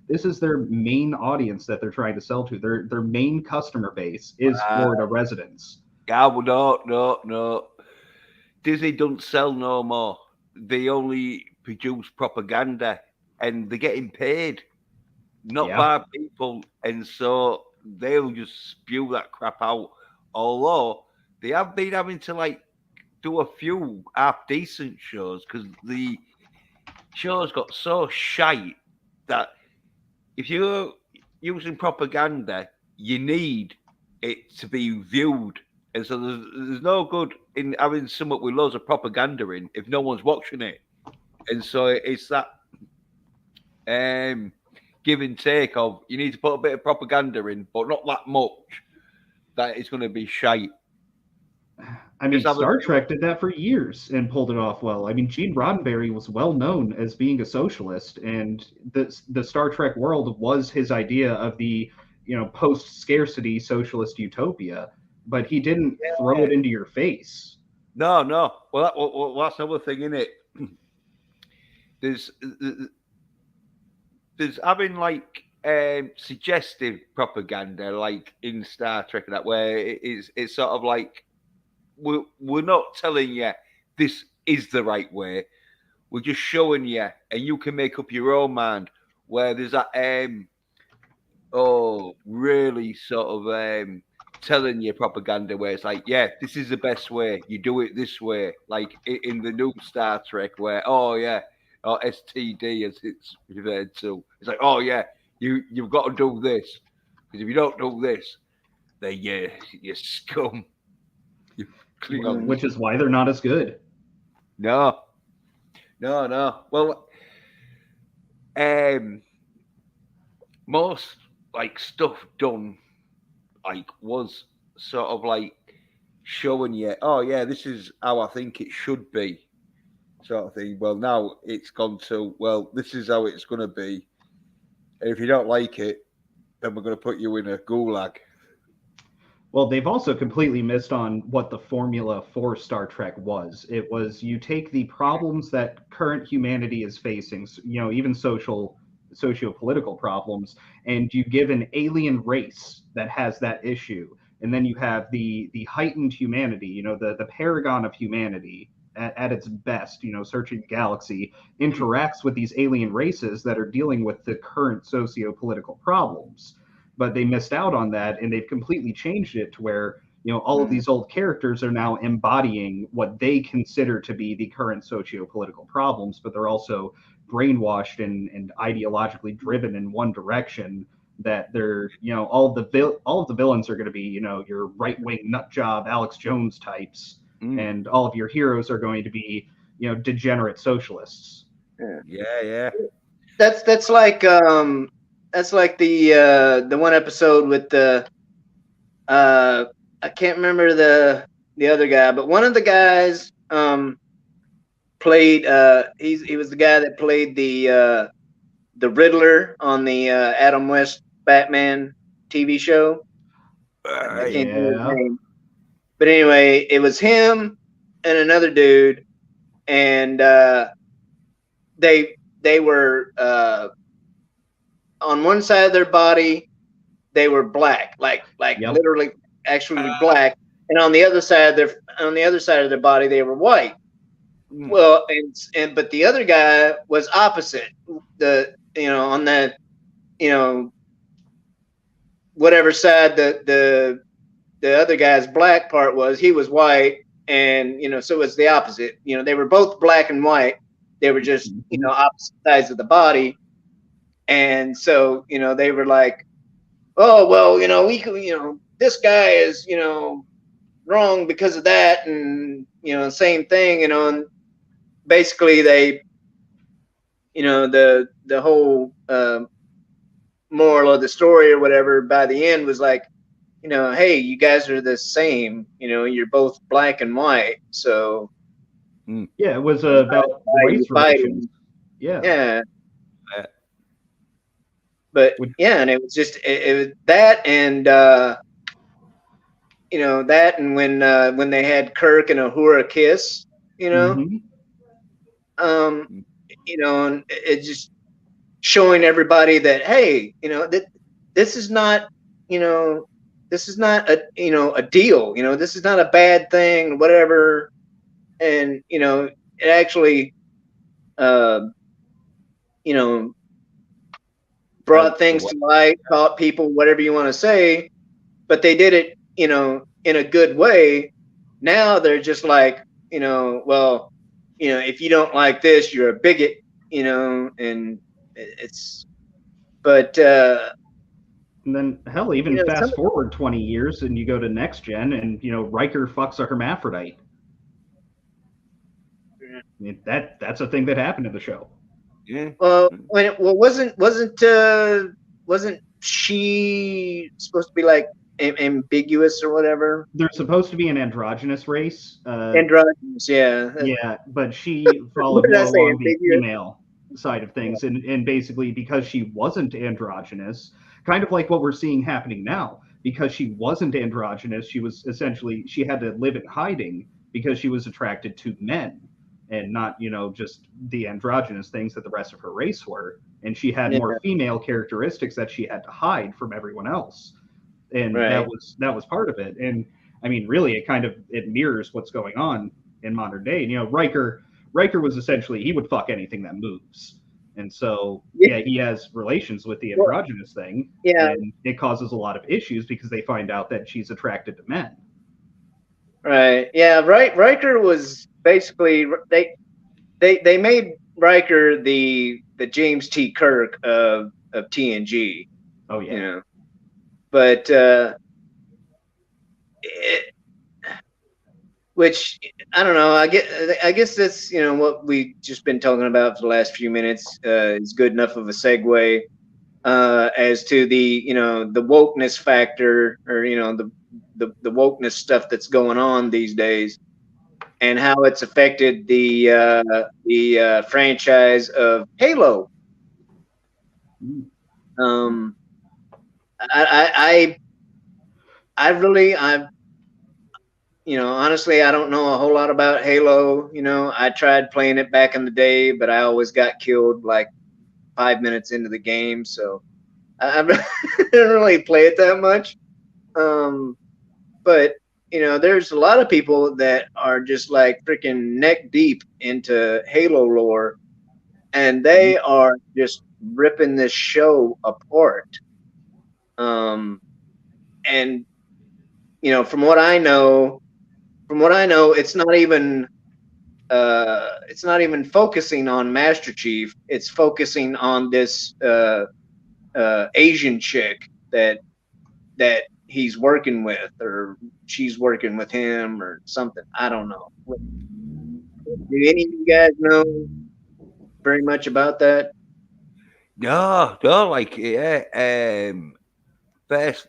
this is their main audience that they're trying to sell to. Their main customer base is Florida residents. yeah, well, no. Disney don't sell no more. They only produce propaganda, and they're getting paid, not by people, and so they'll just spew that crap out. Although they have been having to like do a few half decent shows because the shows got so shite that if you're using propaganda, you need it to be viewed. And so there's no good in having something with loads of propaganda in if no one's watching it. And so it's that give and take of you need to put a bit of propaganda in, but not that much that it's going to be shite. I mean, Star Trek did that for years and pulled it off well. I mean, Gene Roddenberry was well known as being a socialist, and the Star Trek world was his idea of the post-scarcity socialist utopia, but he didn't throw it into your face. No. Well, that's another thing, isn't it? There's having like suggestive propaganda, like in Star Trek, that where it's sort of like we're not telling you this is the right way. We're just showing you, and you can make up your own mind. Where there's that really sort of telling you propaganda where it's like, yeah, this is the best way. You do it this way, like in the new Star Trek, where or STD as it's referred to. It's like, oh yeah, you've got to do this because if you don't do this, then you're scum. You Klingon. Which is why they're not as good. No. Well, most like stuff done like was sort of like showing you, oh yeah, this is how I think it should be, sort of thing. Well, now it's gone to, well, this is how it's going to be, and if you don't like it, then we're going to put you in a gulag. Well, they've also completely missed on what the formula for Star Trek was. It was you take the problems that current humanity is facing, even socio-political problems, and you give an alien race that has that issue. And then you have the heightened humanity, the paragon of humanity at its best, searching the galaxy, interacts with these alien races that are dealing with the current socio-political problems. But they missed out on that, and they've completely changed it to where all of these old characters are now embodying what they consider to be the current socio-political problems, but they're also brainwashed and ideologically driven in one direction. That they're, all of the villains are going to be, your right-wing nut job Alex Jones types, and all of your heroes are going to be, degenerate socialists. Yeah. That's like the one episode with the I can't remember the other guy, but one of the guys played he was the guy that played the Riddler on the Adam West Batman TV show. I can't think of his name. But anyway, it was him and another dude, and they were on one side of their body they were black, like literally actually black, and on the other side of their body they were white. Well, and but the other guy was opposite. On that, whatever side the other guy's black part was, he was white, and so it was the opposite. They were both black and white. They were just opposite sides of the body, and so they were like, oh well, we could, this guy is wrong because of that, and same thing, and basically they, the whole moral of the story or whatever by the end was like, hey, you guys are the same, you're both black and white, so yeah, it was about race relations. Yeah. But yeah, and it was just it was that, and that, and when they had Kirk and Uhura kiss, and it just showing everybody that, hey, that this is not a a deal, this is not a bad thing, whatever, and it actually brought things to light, taught people, whatever you want to say, but they did it, in a good way. Now they're just like, well, if you don't like this, you're a bigot, and it's, but and then hell, even fast forward 20 years and you go to next gen, and Riker fucks a hermaphrodite. I mean, that's a thing that happened in the show. Yeah. Wasn't she supposed to be like ambiguous or whatever? They're supposed to be an androgynous race. Androgynous, yeah. Yeah, but she followed more along the female side of things, and basically because she wasn't androgynous, kind of like what we're seeing happening now, because she wasn't androgynous, she had to live in hiding because she was attracted to men, and not, just the androgynous things that the rest of her race were. And she had more female characteristics that she had to hide from everyone else. And that was part of it. And I mean, really, it mirrors what's going on in modern day. Riker was essentially, he would fuck anything that moves. And so, he has relations with the androgynous thing. Yeah. And it causes a lot of issues because they find out that she's attracted to men. Right. Yeah. Riker was basically, they made Riker the James T. Kirk of TNG. Oh yeah. But which I don't know. I guess that's what we just been talking about for the last few minutes is good enough of a segue as to the the wokeness factor, or the wokeness stuff that's going on these days, and how it's affected the franchise of Halo. Honestly, I don't know a whole lot about Halo. I tried playing it back in the day, but I always got killed like 5 minutes into the game, so I didn't really play it that much. But there's a lot of people that are just like freaking neck deep into Halo lore, and they are just ripping this show apart. And from what I know, it's not even focusing on Master Chief. It's focusing on this Asian chick that he's working with, or she's working with him, or something. I don't know. Do any of you guys know very much about that? No, like first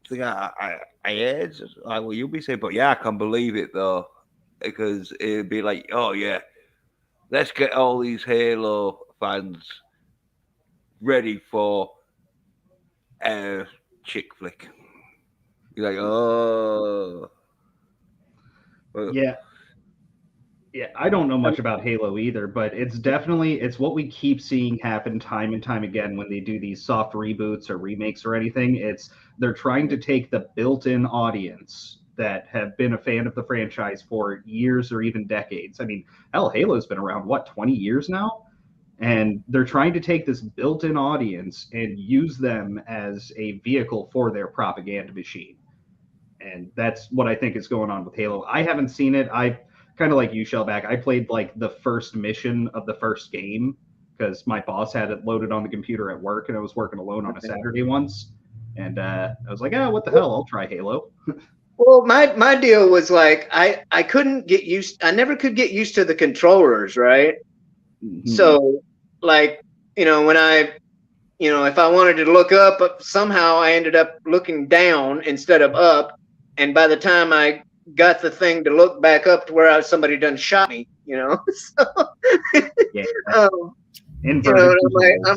thing I heard, like what you'll be saying, but yeah, I can't believe it though, because it'd be like, oh yeah, let's get all these Halo fans ready for a chick flick. You're like, oh, well, Yeah. Yeah, I don't know much about Halo either, but it's what we keep seeing happen time and time again when they do these soft reboots or remakes or anything. It's they're trying to take the built-in audience that have been a fan of the franchise for years or even decades. I mean, hell, Halo's been around what, 20 years now? And they're trying to take this built-in audience and use them as a vehicle for their propaganda machine. And that's what I think is going on with Halo. I haven't seen it. I kind of like you, Shellback. I played like the first mission of the first game because my boss had it loaded on the computer at work, and I was working alone on a Saturday once. And I was like, what the hell? I'll try Halo. Well, my deal was like I couldn't get used. I never could get used to the controllers, right? Mhm. So, like, when if I wanted to look up, somehow I ended up looking down instead of up. And by the time I got the thing to look back up to where somebody done shot me, So, Yeah. I'm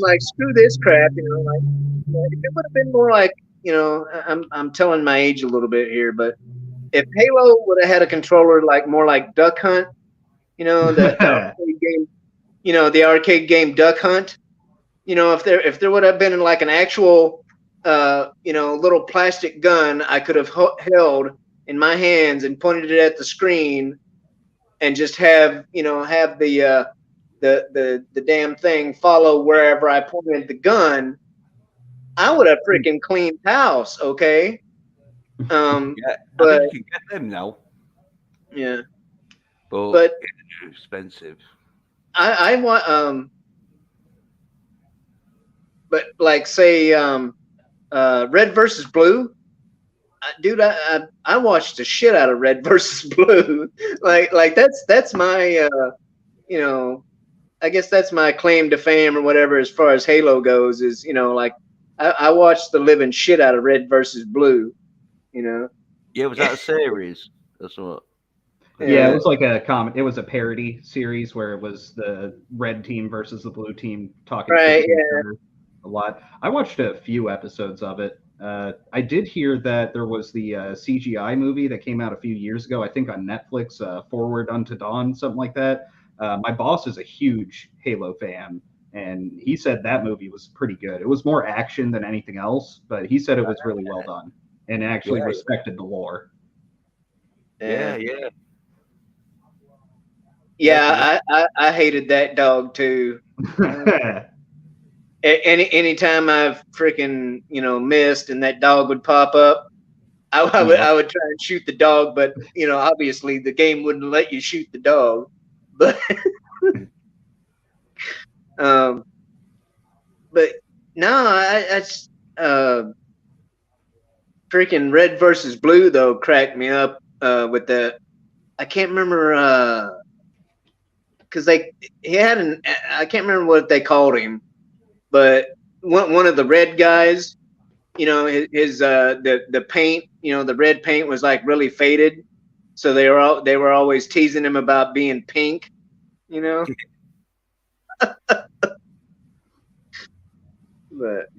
like, screw this crap, like, if it would have been more like, I'm telling my age a little bit here, but if Halo would have had a controller like more like Duck Hunt, the arcade game, the arcade game Duck Hunt, if there would have been like an actual, little plastic gun I could have held in my hands and pointed it at the screen, and just have the damn thing follow wherever I pointed the gun, I would have freaking cleaned house. Okay. yeah, but I think you can get them now, yeah, but but it's expensive. I want but like say Red versus Blue. Dude, I watched the shit out of Red versus Blue. like that's my I guess that's my claim to fame or whatever as far as Halo goes. Is like I watched the living shit out of Red versus Blue. Yeah, was that a series? That's what. Yeah, it was like a comic. It was a parody series where it was the red team versus the blue team talking Right, a lot. I watched a few episodes of it. I did hear that there was the CGI movie that came out a few years ago, I think on Netflix, Forward Unto Dawn, something like that. My boss is a huge Halo fan, and he said that movie was pretty good. It was more action than anything else, but he said it was really well done and actually respected the lore. Yeah. Yeah, I hated that dog too. Anytime I've freaking missed and that dog would pop up, I would try and shoot the dog, but obviously the game wouldn't let you shoot the dog. But but no, I freaking Red versus Blue though cracked me up with the, I can't remember because he had I can't remember what they called him, but one of the red guys, his the paint, the red paint was like really faded, so they were always teasing him about being pink, But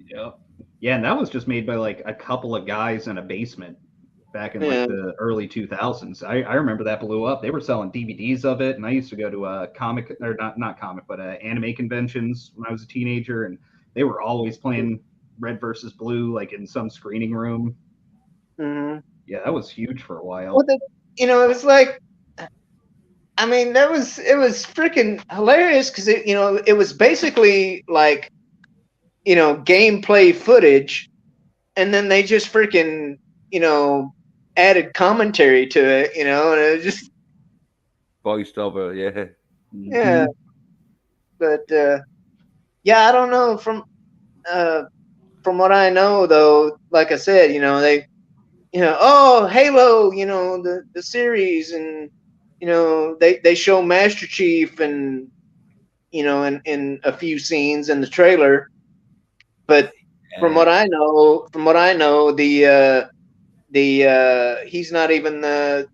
yeah, and that was just made by like a couple of guys in a basement back in like the early 2000s. I remember that blew up. They were selling DVDs of it, and I used to go to comic, or not comic, but anime conventions when I was a teenager, and they were always playing Red versus Blue like in some screening room. Mm-hmm. Yeah, that was huge for a while. Well, it was like, I mean, it was freaking hilarious because it was basically like gameplay footage, and then they just freaking added commentary to it, you know, and it was just voiced over, yeah. yeah. But yeah, I don't know from what I know though. Like I said, you know, they, you know, oh Halo, you know, the series, and you know they show Master Chief and you know in a few scenes in the trailer, but from what I know, the he's not even the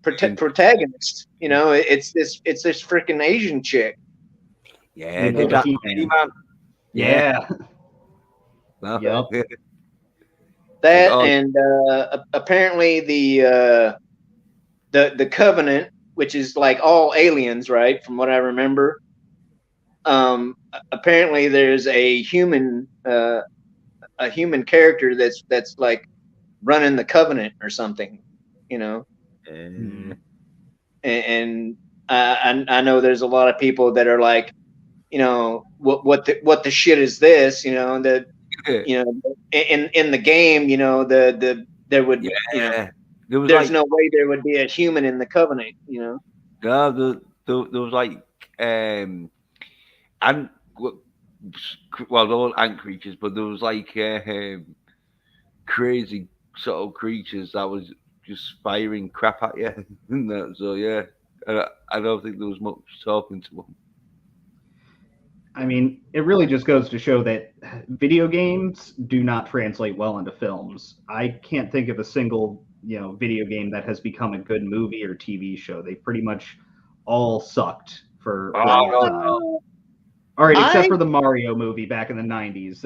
protagonist. You know, it's this freaking Asian chick. Yeah, know, did that He-Man. man. Yeah. No, Yep. That oh, and apparently the Covenant, which is like all aliens, right? From what I remember. Apparently there's a human character that's like running the Covenant or something, you know. And I know there's a lot of people that are like, you know, what the shit is this, you know, that you know in the game, you know, there would you know yeah. There was there's like no way there would be a human in the Covenant, you know. no, there was like and well, there weren't ant creatures, but there was like crazy sort of creatures that was just firing crap at you. And that, so yeah, I don't think there was much talking to them. I mean, it really just goes to show that video games do not translate well into films. I can't think of a single, you know, video game that has become a good movie or TV show. They pretty much all sucked for a long time. All right, except for the Mario movie back in the 90s.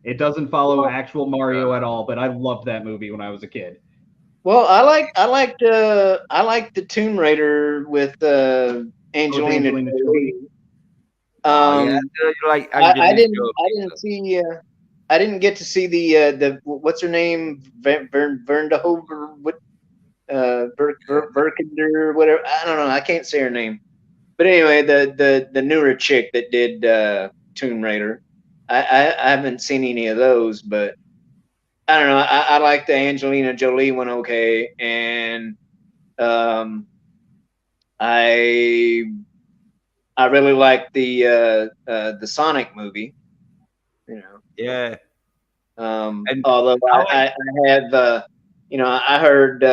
It doesn't follow actual Mario at all, but I loved that movie when I was a kid. Well, I liked the Tomb Raider with Angelina Jolie. Yeah, like I didn't see I didn't get to see the what's her name, Verndehover, what Verkinder, whatever. I don't know. I can't say her name. But anyway, the newer chick that did Tomb Raider, I haven't seen any of those, but I don't know. I like the Angelina Jolie one, okay, and I really like the Sonic movie, you know. yeah. Although I have you know, I heard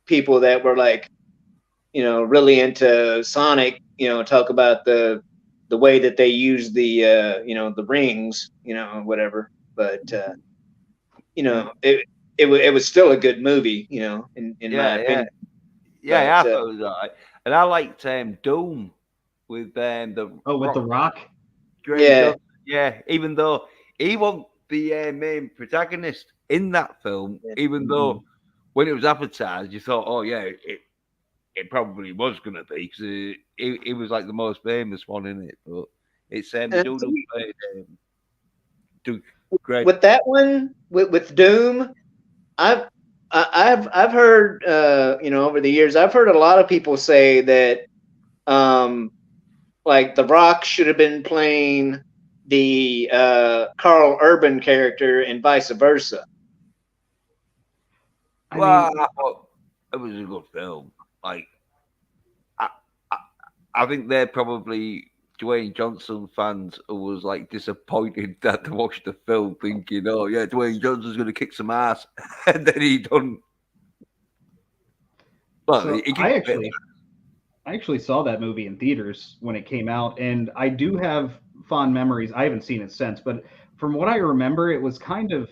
people that were like, you know, really into Sonic, you know, talk about the way that they use the you know, the rings, you know, whatever. But you know, it was still a good movie, you know, in my opinion. Yeah, I But thought it was alright. And I liked Doom with the with The Rock. yeah, yeah, even though he wasn't the main protagonist in that film, even though when it was advertised, you thought, oh yeah, it probably was going to be because it was like the most famous one in it. But it's great. With that one, with Doom, I've heard you know, over the years I've heard a lot of people say that like The Rock should have been playing the Carl Urban character and vice versa. I thought it was a good film. Like I think they're probably Dwayne Johnson fans who was like disappointed that they watched the film thinking, oh yeah, Dwayne Johnson's going to kick some ass, and then he done. Well, So I actually saw that movie in theaters when it came out, and I do have fond memories. I haven't seen it since, but from what I remember, it was kind of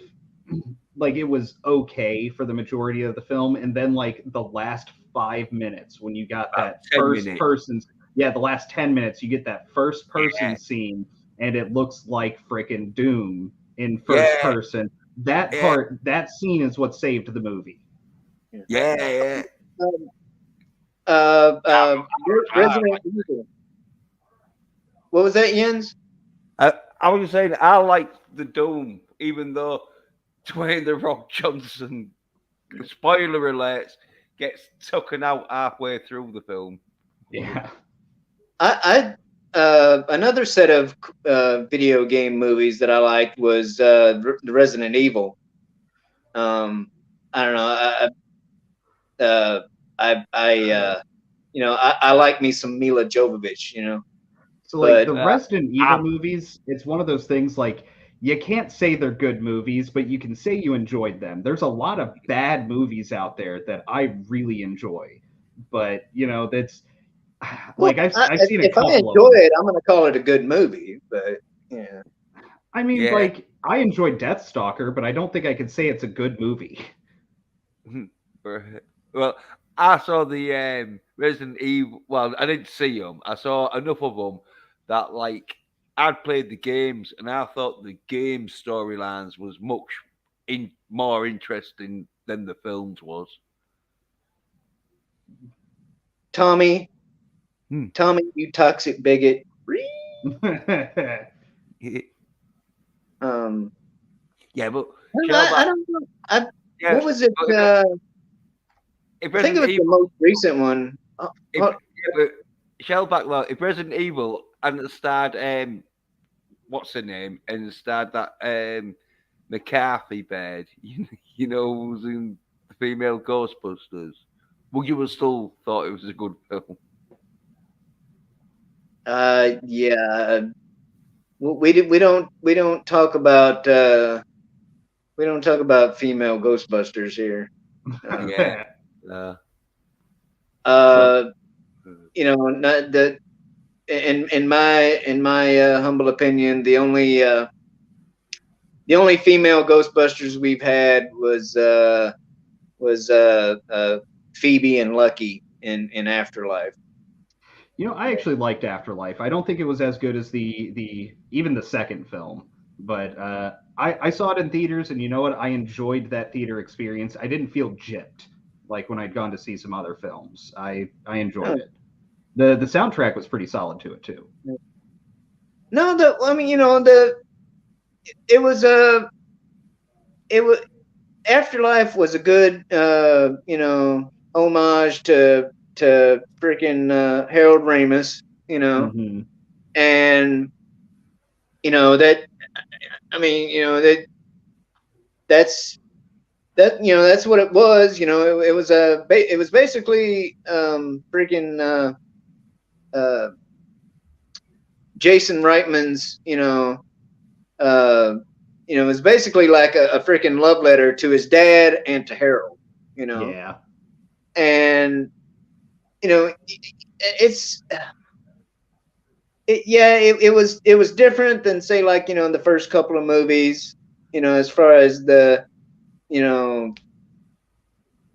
like it was okay for the majority of the film, and then like the last 5 minutes when you got that first person, the last 10 minutes, you get that first person scene, and it looks like freaking Doom in first person. That part, that scene is what saved the movie. Yeah. Resident Evil. What was that, Jens? I was saying I like the Doom, even though Dwayne the Rock Johnson, spoiler alerts, gets taken out halfway through the film. Yeah. I another set of video game movies that I liked was the Resident Evil. I I don't know. I like me some Mila Jovovich, So like But the Resident Evil movies, it's one of those things like you can't say they're good movies, but you can say you enjoyed them. There's a lot of bad movies out there that I really enjoy, but that's like I've seen a if I couple of enjoy them. it, I'm going to call it a good movie. But yeah, I mean, Yeah. like I enjoyed Deathstalker, but I don't think I could say it's a good movie. Well, I saw the Resident Evil. Well, I didn't see them. I saw enough of them that, like, I'd played the games, and I thought the game storylines was much more interesting than the films was. Tommy, Hmm. you toxic bigot. Yeah, but I don't know. yeah, What was it? if I think it was the most recent one. but Shellback, though, if Resident Evil and it starred what's her name, and it starred that McCarthy bed, who's in the female Ghostbusters, well, you would still thought it was a good film. Yeah. We don't talk about female Ghostbusters here. Yeah. Not the in my humble opinion, the only female Ghostbusters we've had was Phoebe and Lucky in Afterlife. I actually liked Afterlife. I don't think it was as good as the even the second film, but I saw it in theaters, and you know what? I enjoyed that theater experience. I didn't feel gypped like when I'd gone to see some other films. I enjoyed it. The soundtrack was pretty solid to it too. No, it was Afterlife was a good homage to freaking Harold Ramis, Mm-hmm. and that's what it was. It was basically freaking Jason Reitman's it was basically like a freaking love letter to his dad and to Harold. Yeah. And it was different than, say, like in the first couple of movies, as far as the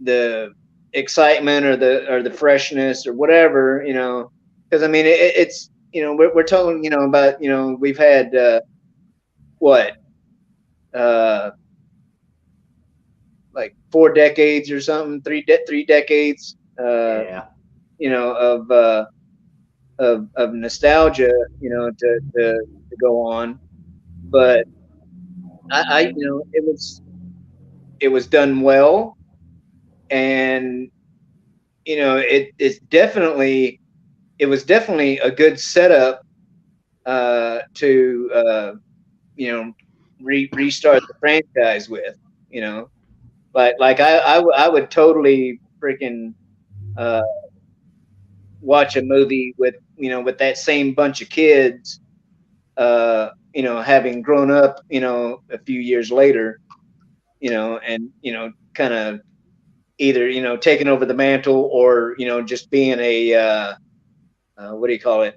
the excitement or the freshness or whatever, because I mean it's we're talking about we've had what like 4 decades or something, three decades Yeah. of nostalgia, to go on. But I it was done well, and it was definitely a good setup to restart the franchise with, like I would totally freaking watch a movie with with that same bunch of kids, having grown up, a few years later, and kind of either taking over the mantle, or just being a what do you call it,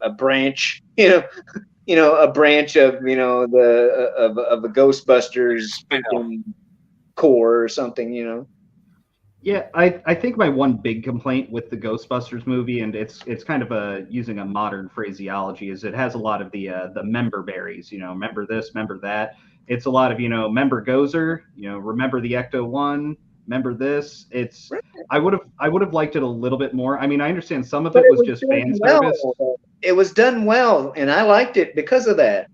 a branch, a branch of of a Ghostbusters freaking core or something. Yeah, I think my one big complaint with the Ghostbusters movie, and it's kind of using a modern phraseology, is it has a lot of the member berries. Member this, member that. It's a lot of member Gozer. Remember the Ecto-1. Remember this. It's I would have liked it a little bit more. I mean, I understand some of it was just fan service. It was done well, and I liked it because of that.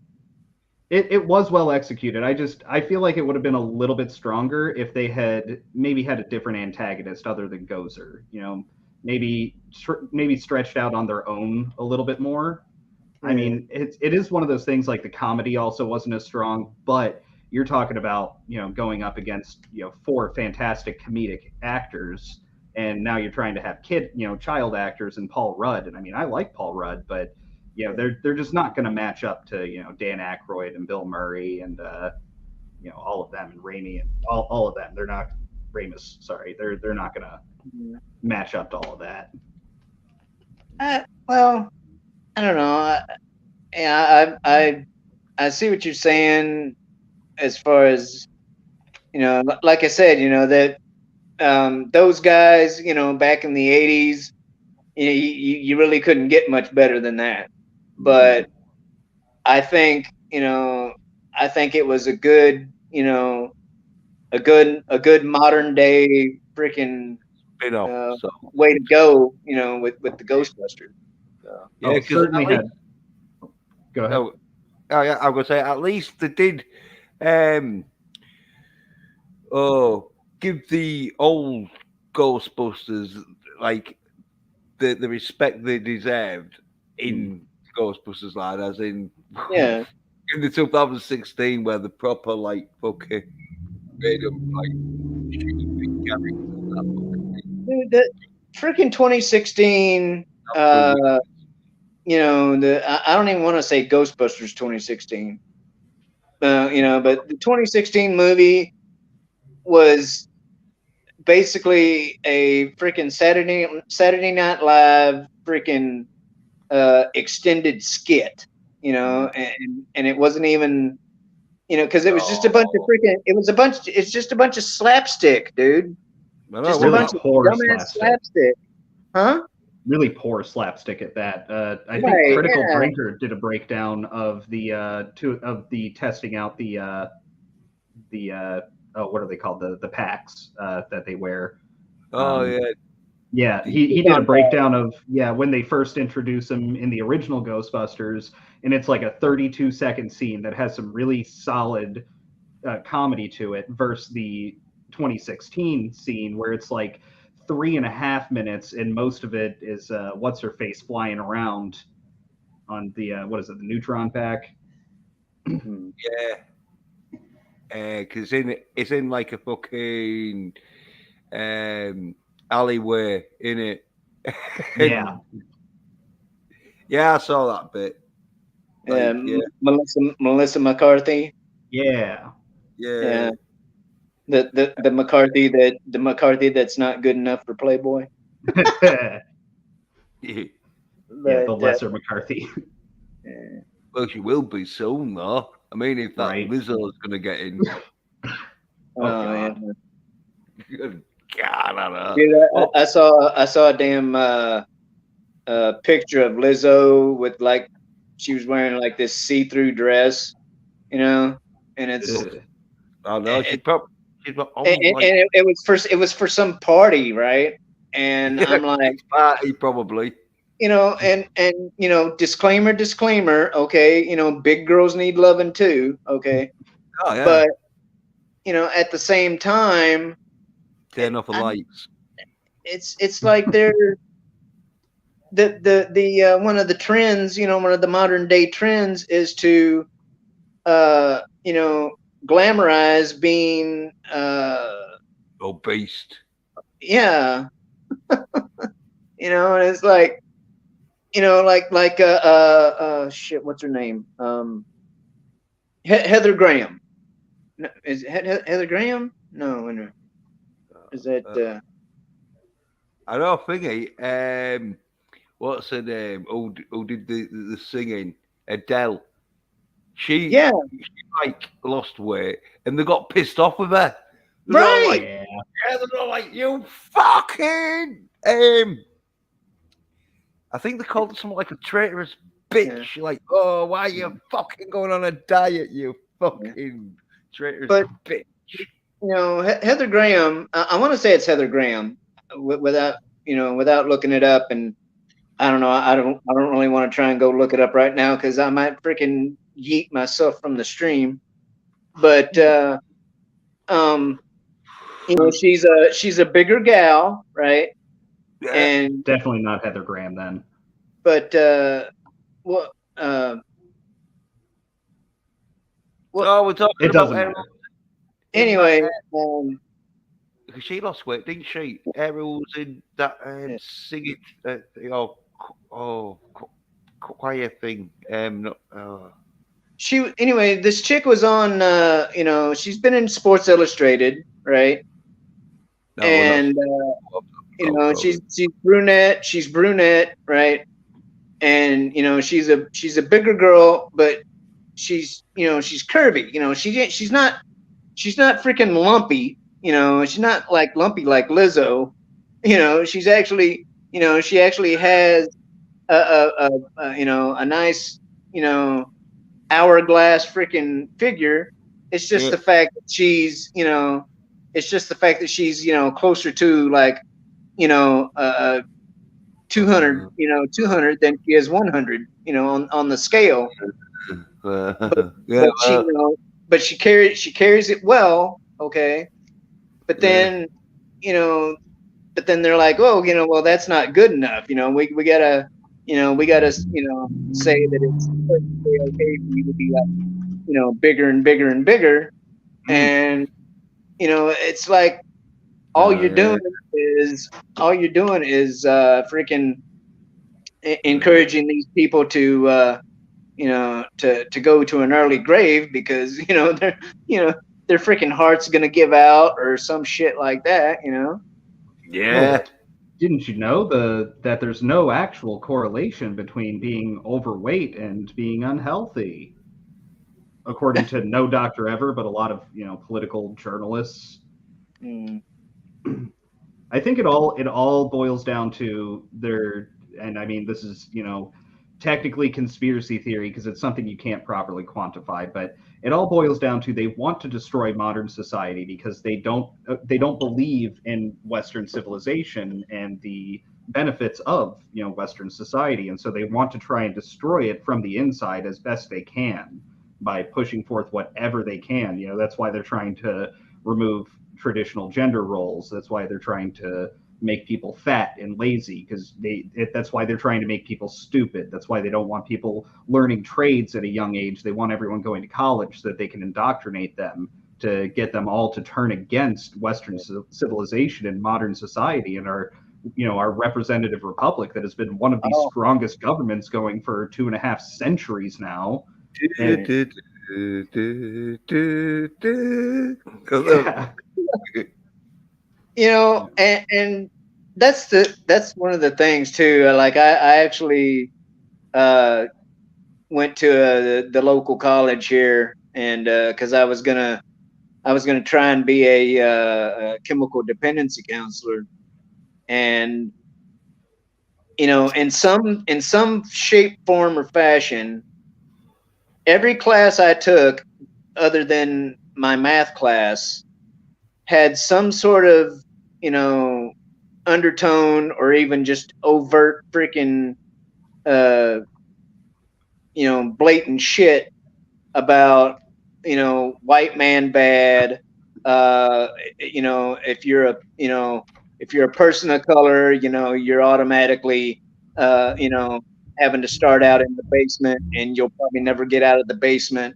It was well executed. I feel like it would have been a little bit stronger if they had maybe had a different antagonist other than Gozer. Maybe stretched out on their own a little bit more. I mean, it is one of those things, like the comedy also wasn't as strong, but you're talking about, going up against, 4 fantastic comedic actors, and now you're trying to have child actors and Paul Rudd. And I mean, I like Paul Rudd, but they're just not going to match up to Dan Aykroyd and Bill Murray and all of them, and Raimi and all of them. They're not Ramis. Sorry, they're not going to match up to all of that. Well, I don't know. I see what you're saying as far as, like I said, that those guys, back in the 80s, you really couldn't get much better than that. But I think it was a good, a good modern day freaking way to go, with the Ghostbusters. So. Yeah, certainly had. Go ahead. Oh yeah, I was gonna say at least they did give the old Ghostbusters like the respect they deserved in Ghostbusters, like as in in the 2016 where the proper like fucking made them like dude, the freaking 2016 I don't even want to say Ghostbusters 2016. But the 2016 movie was basically a freaking Saturday Night Live freaking extended skit, and it wasn't even, because it was just a bunch of freaking, it's just a bunch of slapstick, dude. Just a bunch of dumbass slapstick. Huh? Really poor slapstick at that. I think Critical Drinker did a breakdown of the testing out the what are they called, the packs that they wear. Yeah, he did a breakdown of when they first introduced them in the original Ghostbusters, and it's like a 32-second scene that has some really solid comedy to it, versus the 2016 scene where it's like 3.5 minutes, and most of it is what's her face flying around on the what is it, the neutron pack? Because it's in like a fucking alleyway, in it. Yeah, I saw that bit. Melissa McCarthy. Yeah. The McCarthy that's not good enough for Playboy. The lesser McCarthy. Well, she will be soon, though. I mean, if that Lizzo is going to get in. God, I don't know. Dude, I saw a damn picture of Lizzo with like she was wearing like this see-through dress, and it's. I know she's probably. It was for some party, right? And I'm like, party probably. And disclaimer, okay, big girls need loving too, okay. Oh yeah. But at the same time, turn off the lights. It's like they're the one of the trends, one of the modern day trends is to glamorize being obese. Yeah. And it's like, shit, what's her name? Heather Graham. No, is it Heather Graham? No. Is that I know thingy. What's her name? Who did the singing? Adele. She like lost weight, and they got pissed off with her. They're all like, you fucking. I think they called it something like a traitorous bitch. Like, oh, why are you fucking going on a diet, you fucking traitorous bitch? Heather Graham. I want to say it's Heather Graham, without looking it up, and I don't know. I don't really want to try and go look it up right now because I might freaking yeet myself from the stream. But she's a bigger gal, right? Yeah. And definitely not Heather Graham then. But Well, we're talking It about doesn't matter. Anyway, because she lost weight, didn't she? Ariel was in that singing, choir thing. anyway, this chick was on, she's been in Sports Illustrated, right? No, And she's brunette. She's brunette, right? And she's a bigger girl, but she's she's curvy. She's not freaking lumpy. She's not like lumpy like Lizzo. She's actually she actually has a nice hourglass freaking figure. It's just the fact that she's closer to like 200 200 than she is 100 on the scale. But she carries it well, okay. But then they're like, oh, well, that's not good enough. We gotta say that it's perfectly okay for you to be like bigger and bigger and bigger. And it's like all you're doing is freaking encouraging these people to to go to an early grave because their freaking heart's gonna give out or some shit like that. Yeah. Well, didn't you know that there's no actual correlation between being overweight and being unhealthy, according to no doctor ever, but a lot of political journalists. I think it all boils down to and I mean this is technically conspiracy theory because it's something you can't properly quantify, but it all boils down to they want to destroy modern society because they don't believe in Western civilization and the benefits of Western society, and so they want to try and destroy it from the inside as best they can by pushing forth whatever they can. That's why they're trying to remove traditional gender roles. That's why they're trying to make people fat and lazy because that's why they're trying to make people stupid. That's why they don't want people learning trades at a young age. They want everyone going to college so that they can indoctrinate them to get them all to turn against Western civilization and modern society and our representative republic that has been one of the strongest governments going for 2.5 centuries now. Yeah. And that's one of the things too. Like I actually went to the local college here, and because I was gonna try and be a chemical dependency counselor, and in some shape, form, or fashion, every class I took, other than my math class, had some sort of undertone or even just overt freaking blatant shit about white man bad. If you're a person of color, you're automatically having to start out in the basement, and you'll probably never get out of the basement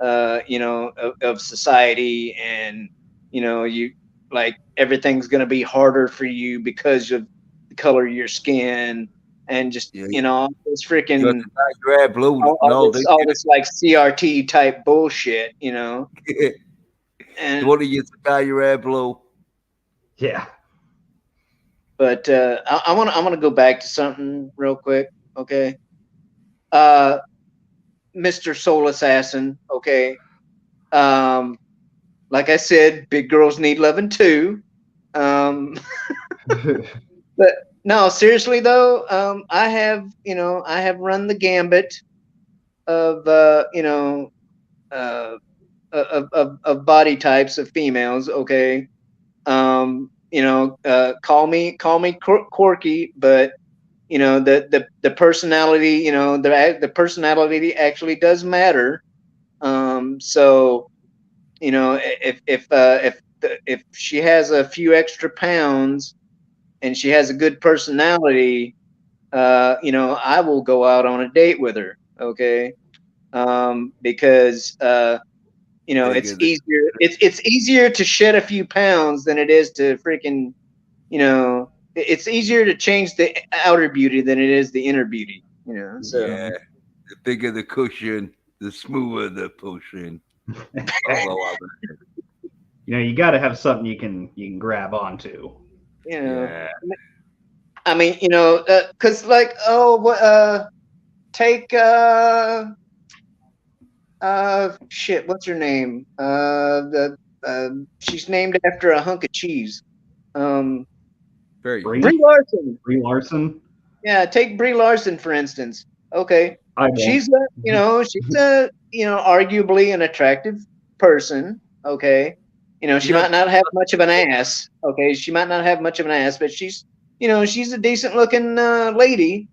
of society, and you like everything's going to be harder for you because of the color of your skin, and just this freaking your hair blue. all this like CRT type bullshit, And they want to use to dye your hair blue. Yeah. But I want to go back to something real quick, okay? Mr. Soul Assassin, okay? Like I said, big girls need loving too. But no, seriously though, I have run the gambit of of body types of females, okay? Call me quirky, but the personality, the personality actually does matter. So if she has a few extra pounds and she has a good personality, I will go out on a date with her, okay? Because You know, it's easier. It's easier to shed a few pounds than it is to freaking, you know, it's easier to change the outer beauty than it is the inner beauty. You know, so yeah, the bigger the cushion, the smoother the pushing. You know, you got to have something you can grab onto. you know, Yeah. I mean, you know, because like, take shit, what's her name? She's named after a hunk of cheese. Very Brie Larson. Brie Larson. Yeah, take Brie Larson for instance. Okay, I won't. she's arguably an attractive person. Okay, you know, she might not have much of an ass. Okay, she might not have much of an ass, but she's a decent looking lady.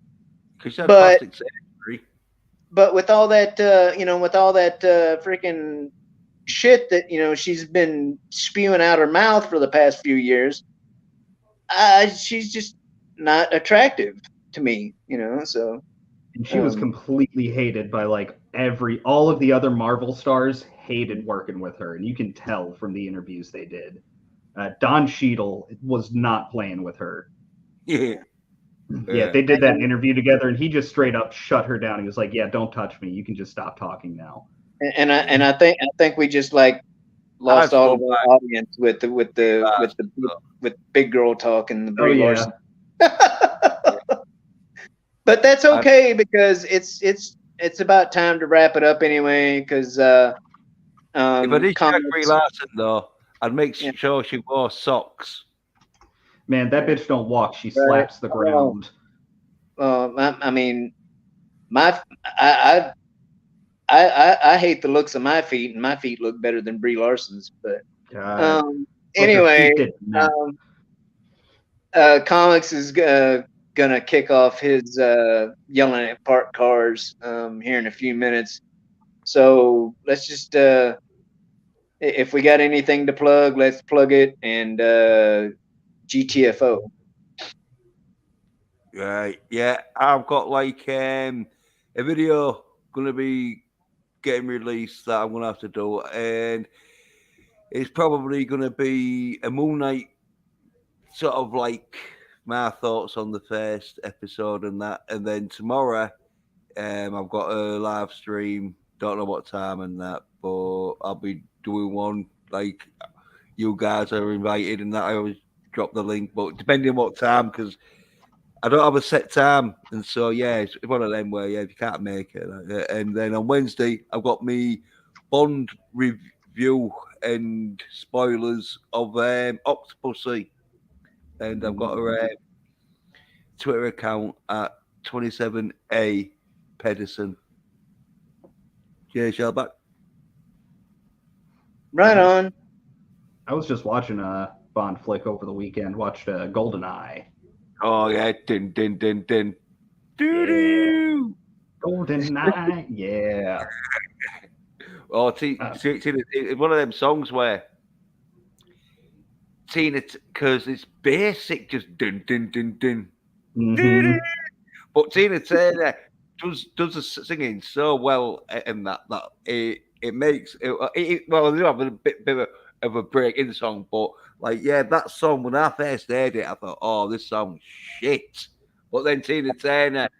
But with all that freaking shit that she's been spewing out her mouth for the past few years, she's just not attractive to me, so. And she was completely hated by like all of the other Marvel stars hated working with her, and you can tell from the interviews they did. Don Cheadle was not playing with her. Yeah, they did that interview together, and he just straight up shut her down. He was like, "Yeah, don't touch me. You can just stop talking now." And I think we just like lost all of our audience with big girl talk and the Brie Larson. But that's okay because it's about time to wrap it up anyway. Because if I did check Brie Larson though, I'd make sure she wore socks. Man, that bitch don't walk; she slaps the ground. I mean, I hate the looks of my feet, and my feet look better than Brie Larson's. But anyway, Comics is gonna kick off his yelling at parked cars here in a few minutes. So let's just if we got anything to plug, let's plug it, and GTFO. Right, yeah, I've got like a video gonna be getting released that I'm gonna have to do, and it's probably gonna be a Moon Knight sort of like my thoughts on the first episode and that, and then tomorrow I've got a live stream, don't know what time and that, but I'll be doing one like you guys are invited, and that I always drop the link, but depending on what time, because I don't have a set time, and so yeah, it's one of them where if you can't make it, and then on Wednesday I've got me Bond review and spoilers of Octopussy, and I've got a Twitter account at 27A Pedersen. Yeah, Shellback. Right on. I was just watching a Bond flick over the weekend. Watched GoldenEye. Oh yeah, din din din din. Doo-doo. GoldenEye, yeah. Oh, it's one of them songs where Tina, because it's basic, just din din din din. Mm-hmm. But Tina Turner does the singing so well, and that it makes it. Well, they do have a bit of a break in the song, but like that song when I first heard it, I thought, oh, this song's shit. But then Tina Turner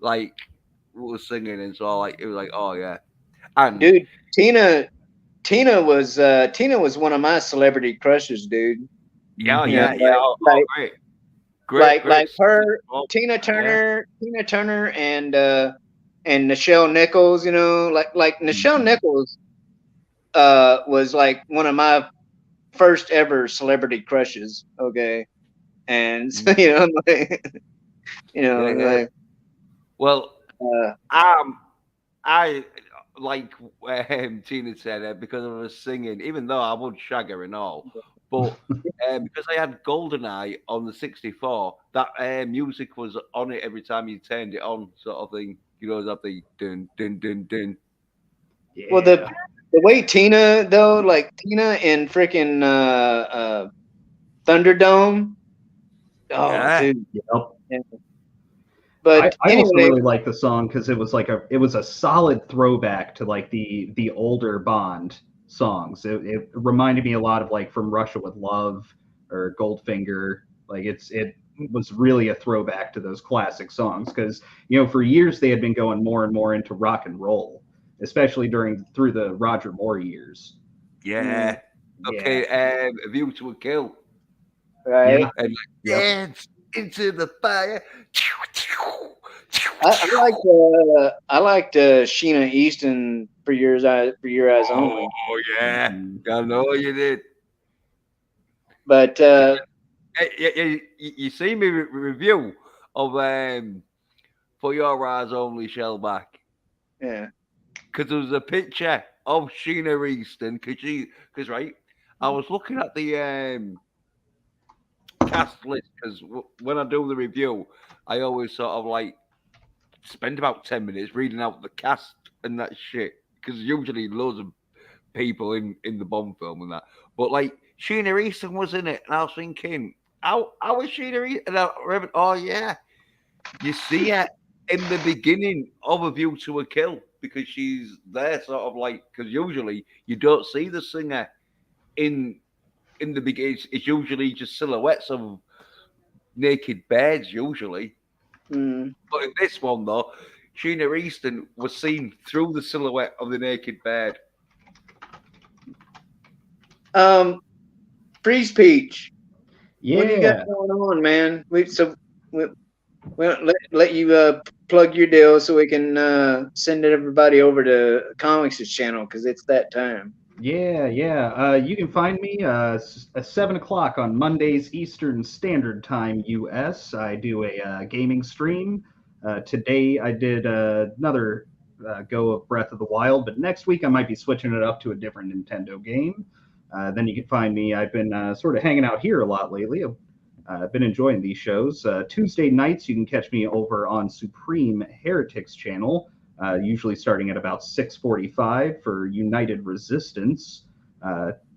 was singing, and so it was like, oh yeah. And dude, Tina was one of my celebrity crushes, dude. Yeah. Great. Like her, Tina Turner, and Nichelle Nichols. Like Nichelle Nichols was like one of my first ever celebrity crushes. Okay, and so well, I like Tina Turner because of her singing, even though I would shag her and all. But because I had GoldenEye on the 64, that music was on it every time you turned it on, sort of thing. That the dun dun dun dun. Yeah. Well, the way Tina though, like Tina in freaking Thunderdome. Oh, yeah. Dude. Yep. Yeah. But I also really like the song because it was a solid throwback to like the older Bond. songs. It reminded me a lot of like From Russia with Love or Goldfinger. Like it was really a throwback to those classic songs because for years they had been going more and more into rock and roll, especially through the Roger Moore years. Yeah. Okay. A View to a Kill. Right. Yeah. And dance into the fire. I liked Sheena Easton for your eyes only. Oh yeah, I know you did. But you see me review of For Your Eyes Only, Shellback. yeah, Because there was a picture of Sheena Easton. Because right, I was looking at the cast list because when I do the review, I always sort of like spend about 10 minutes reading out the cast and that shit because usually loads of people in the Bond film and that. But like Sheena Easton was in it, and I was thinking, how was Sheena Easton? And I remember, oh yeah, you see her in the beginning of A View to a Kill because she's there, sort of like because usually you don't see the singer in the beginning. It's usually just silhouettes of naked beds usually. mm. But in this one though, Sheena Easton was seen through the silhouette of the naked bed. Freeze Peach. Yeah. What do you got going on, man? We'll let you plug your deal so we can send everybody over to Comics' channel because it's that time. Yeah. You can find me at 7 o'clock on Mondays Eastern Standard Time US. I do a gaming stream. Today I did another go of Breath of the Wild, but next week I might be switching it up to a different Nintendo game. Then you can find me. I've been sort of hanging out here a lot lately. I've been enjoying these shows. Tuesday nights, you can catch me over on Supreme Heretics channel, usually starting at about 6:45 for United Resistance.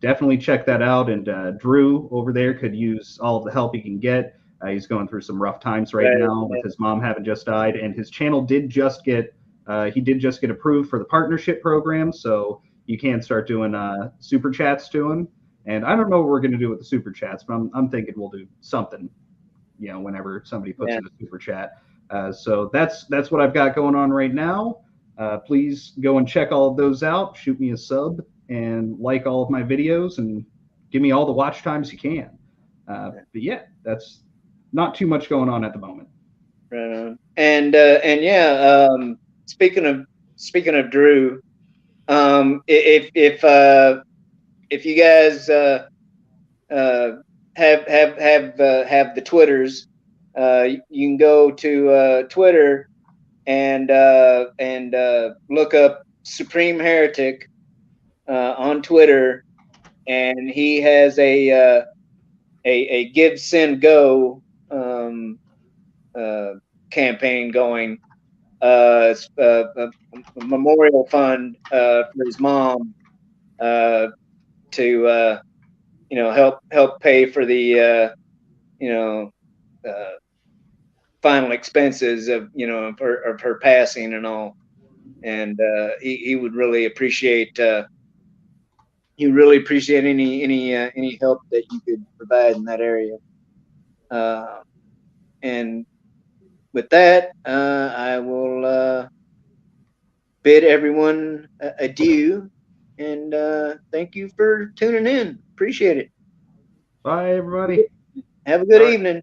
Definitely check that out. And Drew over there could use all of the help he can get. He's going through some rough times right now with his mom having just died, and his channel did just get approved for the partnership program, so you can start doing super chats to him. And I don't know what we're going to do with the super chats, but I'm thinking we'll do something, whenever somebody puts in a super chat. So that's what I've got going on right now. Please go and check all of those out. Shoot me a sub and like all of my videos and give me all the watch times you can. But yeah, that's not too much going on at the moment. Right on. And yeah, speaking of Drew, if you guys have the Twitters, you can go to Twitter and look up Supreme Heretic on Twitter, and he has a Give Send Go campaign going. A memorial fund for his mom to help pay for the final expenses of her passing and all. And he would really appreciate any help that you could provide in that area. And with that, I will bid everyone adieu, and thank you for tuning in. Appreciate it. Bye, everybody. Have a good evening.